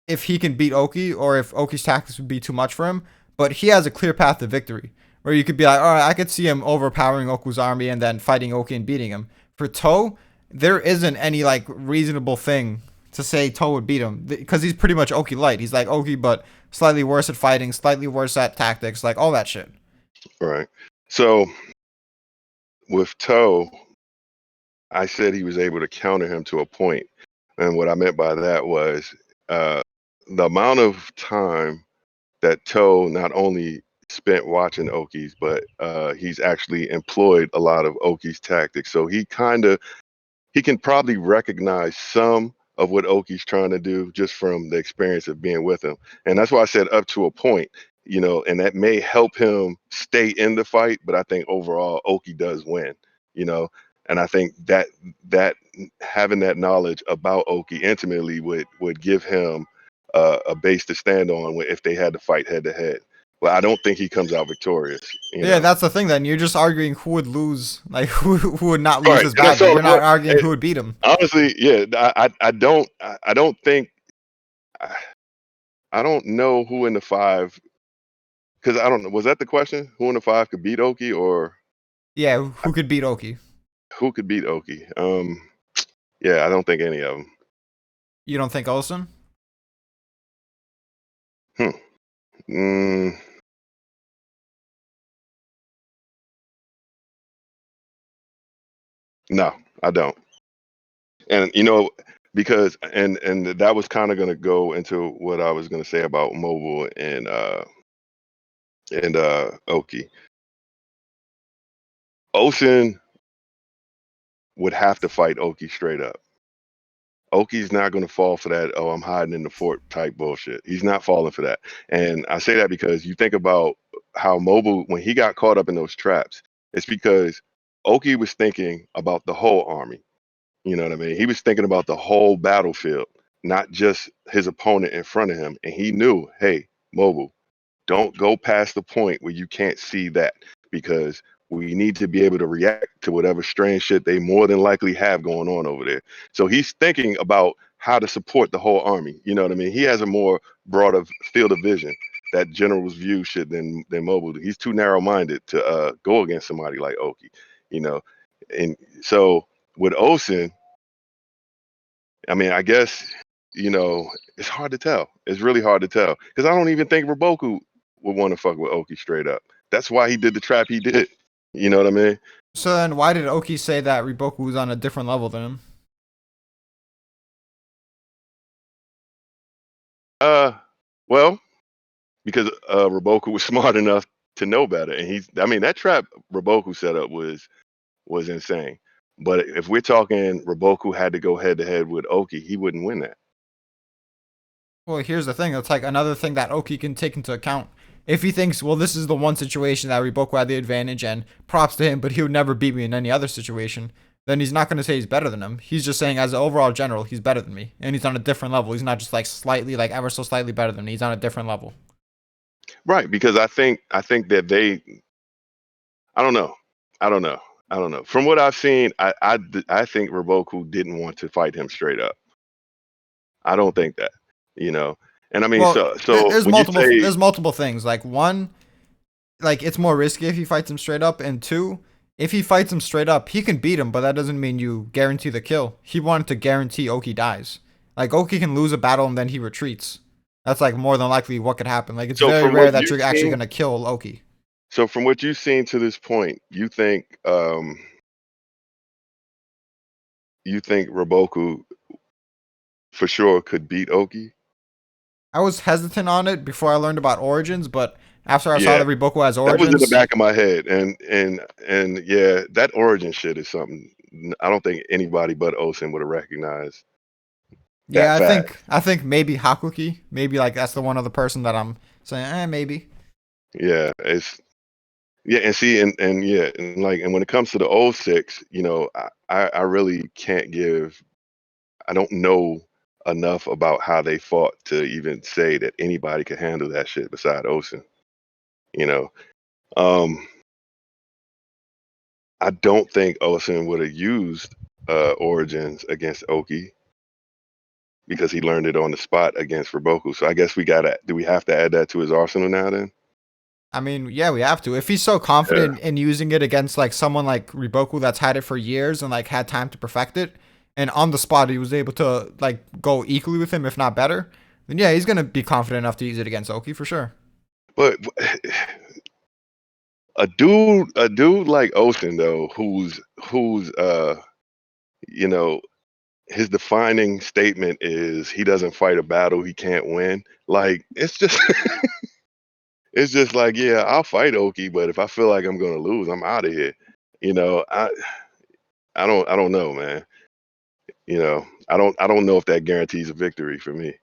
he can beat Oki or if Oki's tactics would be too much for him, but he has a clear path to victory. Where you could be like, all right, I could see him overpowering Oku's army and then fighting Oki and beating him. For Toe, there isn't any like reasonable thing to say Toe would beat him because he's pretty much Oki light. He's like Oki, but slightly worse at fighting, slightly worse at tactics, like all that shit. Right. So with Toe, I said he was able to counter him to a point, and what I meant by that was the amount of time that Toe not only spent watching Oki's, but he's actually employed a lot of Oki's tactics. So he can probably recognize some of what Oki's trying to do just from the experience of being with him. And that's why I said up to a point, and that may help him stay in the fight. But I think overall Oki does win, you know. And I think that having that knowledge about Oki intimately would give him a base to stand on if they had to fight head to head. Well, I don't think he comes out victorious. Yeah, that's the thing. Then you're just arguing who would lose, like who would not lose Right. as badly. So, You're not arguing who would beat him. Honestly, yeah, I don't think I don't know who in the five, because I don't know. Was that the question? Who in the five could beat Oki, or Yeah, who could beat Oki? who could beat Oki? Yeah, I don't think any of them. You don't think Olsen? Mm, no, I don't. And because that was kind of going to go into what I was going to say about Mobile and Oki. Ocean would have to fight Oki straight up. Oki's not going to fall for that. Oh, I'm hiding in the fort type bullshit. He's not falling for that. And I say that because you think about how Mobile, when he got caught up in those traps, it's because Oki was thinking about the whole army. You know what I mean? He was thinking about the whole battlefield, not just his opponent in front of him. And he knew, hey, Mobile, don't go past the point where you can't see that, because we need to be able to react to whatever strange shit they more than likely have going on over there. So he's thinking about how to support the whole army. You know what I mean? He has a more broader field of vision that generals view shit than Mobile. He's too narrow minded to go against somebody like Oki, you know. And so with Osen, I mean, I guess, it's hard to tell. It's really hard to tell, because I don't even think Raboku would want to fuck with Oki straight up. That's why he did the trap he did. You know what I mean? So then, why did Oki say that Riboku was on a different level than him? Uh, well, because Roboku was smart enough to know better, and I mean, that trap Roboku set up was insane. But if we're talking Roboku had to go head to head with Oki, he wouldn't win that. Well, here's the thing. It's like another thing that Oki can take into account. If he thinks, well, this is the one situation that Riboku had the advantage, and props to him, but he would never beat me in any other situation, then he's not going to say he's better than him. He's just saying, as an overall general, he's better than me, and he's on a different level. He's not just like slightly, like ever so slightly better than me. He's on a different level. Right, because I think that I don't know. I don't know. I don't know. From what I've seen, I think Roboku didn't want to fight him straight up. I don't think that, you know. And I mean, Well, so when you say there's multiple things. Like one, like it's more risky if he fights him straight up, and two, if he fights him straight up, he can beat him, but that doesn't mean you guarantee the kill. He wanted to guarantee Oki dies. Like Oki can lose a battle and then he retreats. That's like more than likely what could happen. Like it's so very from rare what that you've you're actually seen, gonna kill Oki. so from what you've seen to this point, you think Roboku for sure could beat Oki? I was hesitant on it before I learned about origins, but after I saw Yeah, that Riboku has that was in the origins, back of my head, and yeah, that origin shit is something I don't think anybody but Osen would have recognized that yeah, fast. I think maybe Hakuki, maybe like that's the one other person that I'm saying, maybe. Yeah, yeah, and see, and yeah, and when it comes to the old six, I really can't give. I don't know enough about how they fought to even say that anybody could handle that shit beside Osen. You know, um, I don't think Osen would have used Origins against Oki because he learned it on the spot against Roboku. So I guess do we have to add that to his arsenal now then? I mean, yeah, we have to. If he's so Yeah. confident in using it against like someone like Riboku that's had it for years and like had time to perfect it, and on the spot he was able to like go equally with him, if not better, then yeah, he's gonna be confident enough to use it against Oki for sure. But a dude like Ocean though, who's you know, his defining statement is he doesn't fight a battle he can't win. Like it's just it's just like, yeah, I'll fight Oki, but if I feel like I'm gonna lose, I'm out of here. You know, I don't know, man. I don't know if that guarantees a victory for me.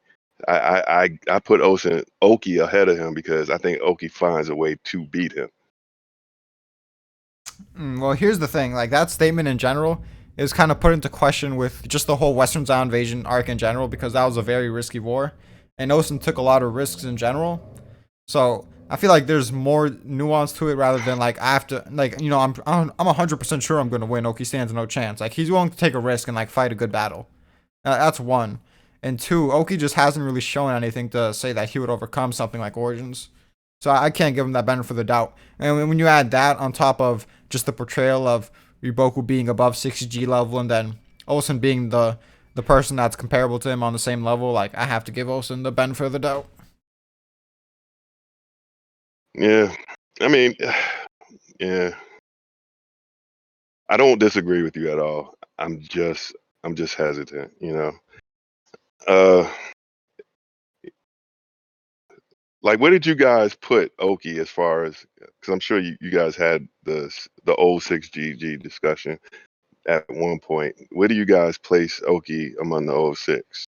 I put Oki ahead of him because I think Oki finds a way to beat him. Well, here's the thing: like that statement in general is kind of put into question with just the whole Western Zone invasion arc in general because that was a very risky war, and Osen took a lot of risks in general. So I feel like there's more nuance to it rather than like I have to like I'm 100% sure I'm gonna win. Oki stands no chance. Like he's willing to take a risk and like fight a good battle. That's one. And two, Oki just hasn't really shown anything to say that he would overcome something like Origins. So I can't give him that benefit of the doubt. And when you add that on top of just the portrayal of Riboku being above 60G level and then Olsen being the person that's comparable to him on the same level, like I have to give Olsen the benefit of the doubt. Yeah, I mean, yeah, I don't disagree with you at all. I'm just hesitant. Uh, like where did you guys put Oki as far as? Because I'm sure you guys had the old 6GG discussion at one point. Where do you guys place Oki among the old six?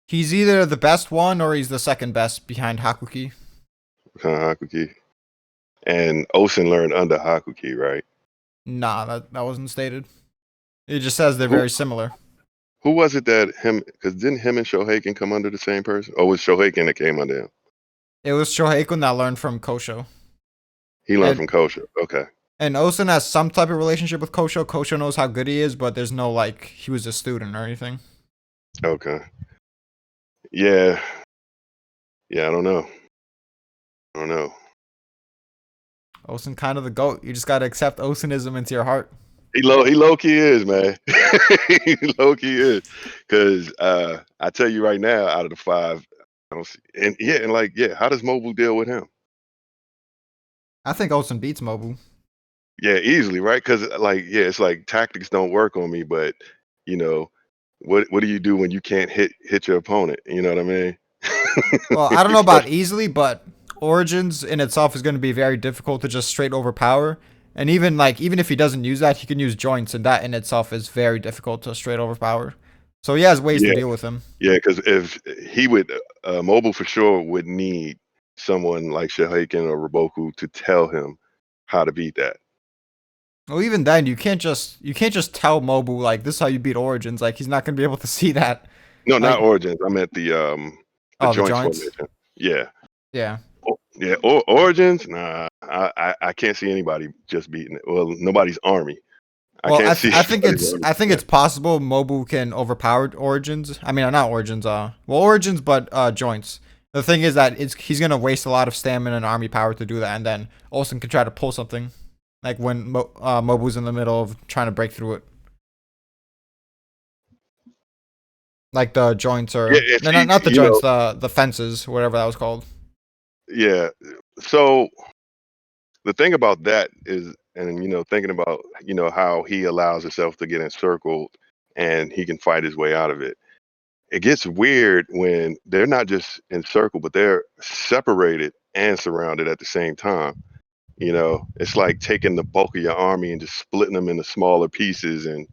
He's either the best one or he's the second best behind Hakuki. Hakuki. And Ocean learned under Hakuki, right? Nah, that wasn't stated. It just says they're Who very similar. who was it that him? Because didn't him and Shoheiken come under the same person, or was Shoheiken that came under him? It was Shoheikun that learned from Kosho. He learned And from Kosha. Okay, and Osen has some type of relationship with Kosho. Kosho knows how good he is, but there's no like he was a student or anything. okay, yeah, yeah. I don't know. I don't know. Osen kind of the goat. You just gotta accept Osenism into your heart. He low key is, man. He low key is, because I tell you right now, out of the five, I don't see. And yeah, and like yeah, how does Mobile deal with him? I think Osen beats Moubu. Yeah, easily, right? Because like yeah, it's like tactics don't work on me, but you know what do you do when you can't hit your opponent? You know what I mean? Well, I don't know about Especially, easily, but Origins in itself is going to be very difficult to just straight overpower. And even if he doesn't use that, he can use joints, and that in itself is very difficult to straight overpower. So he has ways to yeah, deal with him. yeah. Because if he would, Mobile for sure would need someone like Shahaken or Roboku to tell him how to beat that. Well, even then, you can't just tell Mobu like this is how you beat Origins. Like he's not going to be able to see that. No, not Like Origins. I meant the oh, the joints joints. formation. Yeah. Yeah. Yeah, or Origins? Nah, I can't see anybody just beating it. Well, nobody's army. I Well, can't see I think anybody's it's army I think beating it's possible Mobu can overpower Origins. I mean, not Origins. Well, Origins, but joints. The thing is that he's gonna waste a lot of stamina and army power to do that, and then Olsen can try to pull something, like when Mobu's in the middle of trying to break through it, like the joints Yeah, or and no, see, not the you joints, know, the fences, whatever that was called. yeah. So the thing about that is, and thinking about how he allows himself to get encircled and he can fight his way out of it. It gets weird when they're not just encircled, but they're separated and surrounded at the same time. It's like taking the bulk of your army and just splitting them into smaller pieces and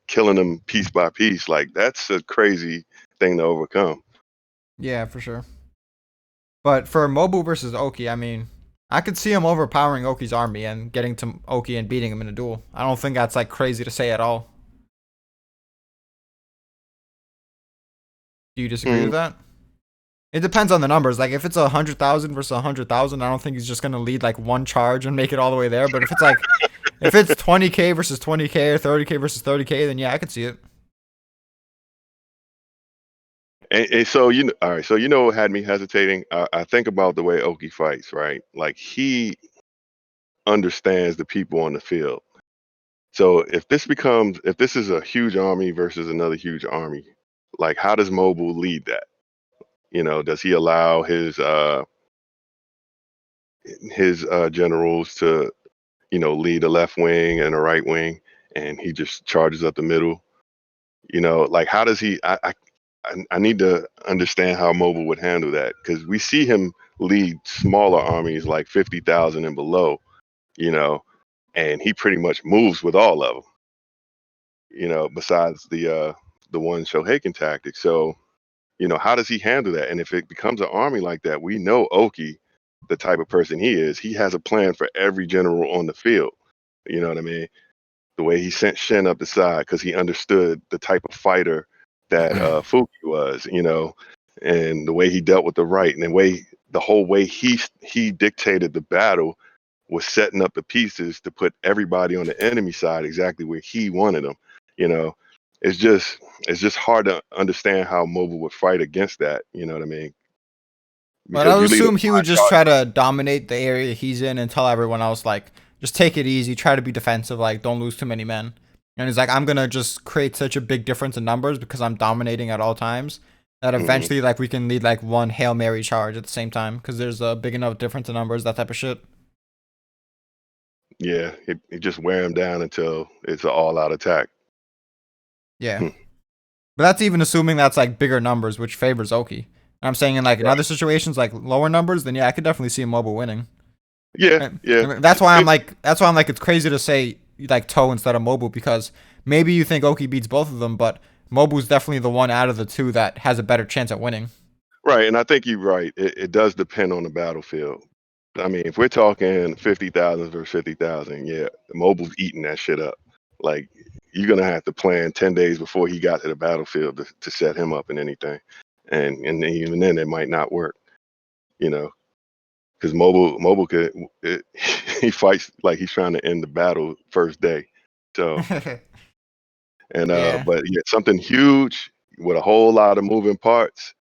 killing them piece by piece. Like that's a crazy thing to overcome. Yeah, for sure. But for Mobu versus Oki, I mean, I could see him overpowering Oki's army and getting to Oki and beating him in a duel. I don't think that's like crazy to say at all. Do you disagree Mm. with that? It depends on the numbers. Like if it's 100,000 versus 100,000, I don't think he's just gonna lead like one charge and make it all the way there. But if it's 20k versus 20k or 30k versus 30k, then yeah, I could see it. And so all right. So what had me hesitating? I think about the way Oki fights, right? Like he understands the people on the field. So if this is a huge army versus another huge army, like how does Mobile lead that? Does he allow his generals to lead a left wing and a right wing, and he just charges up the middle? Like how does he? I need to understand how Mobile would handle that because we see him lead smaller armies like 50,000 and below, you know, and he pretty much moves with all of them, besides the one Shohaken tactic. So how does he handle that? And if it becomes an army like that, we know Oki, the type of person he is, he has a plan for every general on the field. You know what I mean? The way he sent Shen up the side because he understood the type of fighter that Fuki was, and the way he dealt with the right, and the whole way he dictated the battle was setting up the pieces to put everybody on the enemy side exactly where he wanted them. You know, it's just it's just hard to understand how Mobile would fight against that. You know what I mean? But I Because would you lead a assume he would blind just charge. try to dominate the area he's in and tell everyone else like, just take it easy, try to be defensive, like don't lose too many men. And he's like, I'm gonna just create such a big difference in numbers because I'm dominating at all times that Mhm. eventually like we can lead like one Hail Mary charge at the same time because there's a big enough difference in numbers, that type of shit. Yeah, it just wear him down until it's an all-out attack. Yeah. Hmm. But that's even assuming that's like bigger numbers, which favors Oki. And I'm saying in like in Right. other situations like lower numbers, then yeah, I could definitely see Mobile winning. Yeah, And yeah. that's why I'm like it's crazy to say like Toe instead of Mobile because maybe you think Oki beats both of them, but Mobu's definitely the one out of the two that has a better chance at winning. Right, and I think you're right. It does depend on the battlefield. I mean, if we're talking 50,000 versus 50,000, yeah, Mobile's eating that shit up. Like, you're gonna have to plan 10 days before he got to the battlefield to set him up in anything, and even then it might not work. You know, because Mobile could he fights like he's trying to end the battle first day. So and Yeah. but yeah, something huge with a whole lot of moving parts,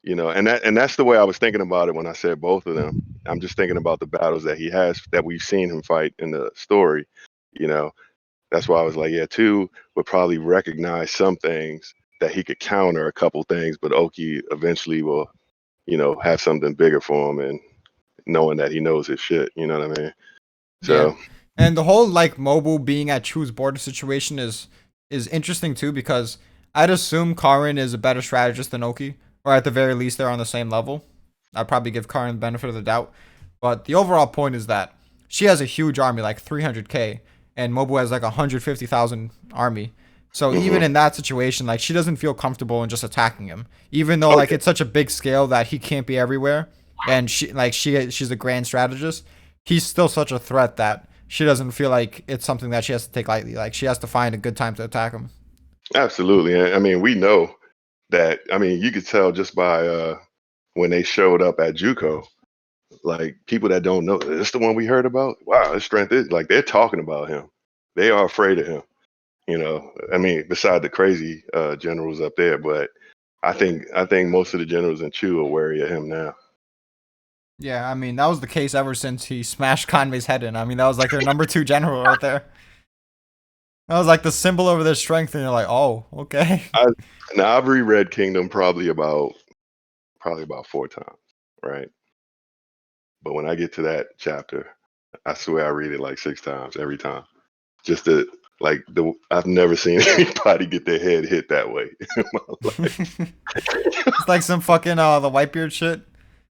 and that's the way I was thinking about it when I said both of them. I'm just thinking about the battles that he has that we've seen him fight in the story. You know, that's why I was like, yeah, two would probably recognize some things that he could counter a couple things, but Oki eventually will, have something bigger for him and knowing that he knows his shit. You know what I mean? Yeah. So And the whole like Mobile being at Chu's border situation is interesting too because I'd assume Karin is a better strategist than Oki, or at the very least, they're on the same level. I'd probably give Karin the benefit of the doubt. But the overall point is that she has a huge army, like 300k, and Moubu has like 150,000 army. So even Hmm. in that situation, like she doesn't feel comfortable in just attacking him, even though Oh like it's such a big scale that he can't be everywhere, and she's a grand strategist. He's still such a threat that she doesn't feel like it's something that she has to take lightly. Like she has to find a good time to attack him. yeah, absolutely. And I mean, we know that. I mean, you could tell just by when they showed up at JUCO. Like people that don't know, it's the one we heard about. Wow, his strength is like they're talking about him. They are afraid of him. You know, I mean, beside the crazy generals up there, but I think most of the generals in Chu are wary of him now. Yeah, I mean that was the case ever since he smashed Conway's head in. I mean that was like their number two general right there. That was like the symbol over their strength, and you're like, oh, okay. I Now I've reread Kingdom probably about 4 times, right? But when I get to that chapter, I swear I read it like 6 times every time. Just to like the I've never seen anybody get their head hit that way in my life. It's like some fucking the Whitebeard shit.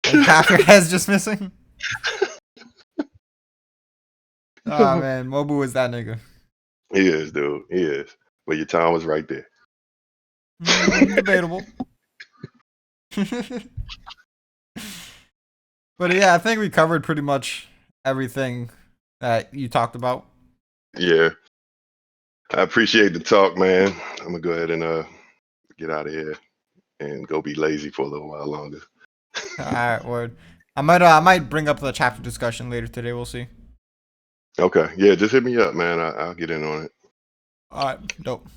Like half your head's just missing. Oh man, Moubu is that nigga. He is, dude. He is. But your time was right there. Debatable. But yeah, I think we covered pretty much everything that you talked about. Yeah. I appreciate the talk, man. I'm gonna go ahead and get out of here and go be lazy for a little while longer. All right, word. I might bring up the chapter discussion later today. We'll see. Okay. Yeah, just hit me up, man. I'll get in on it. All right, dope.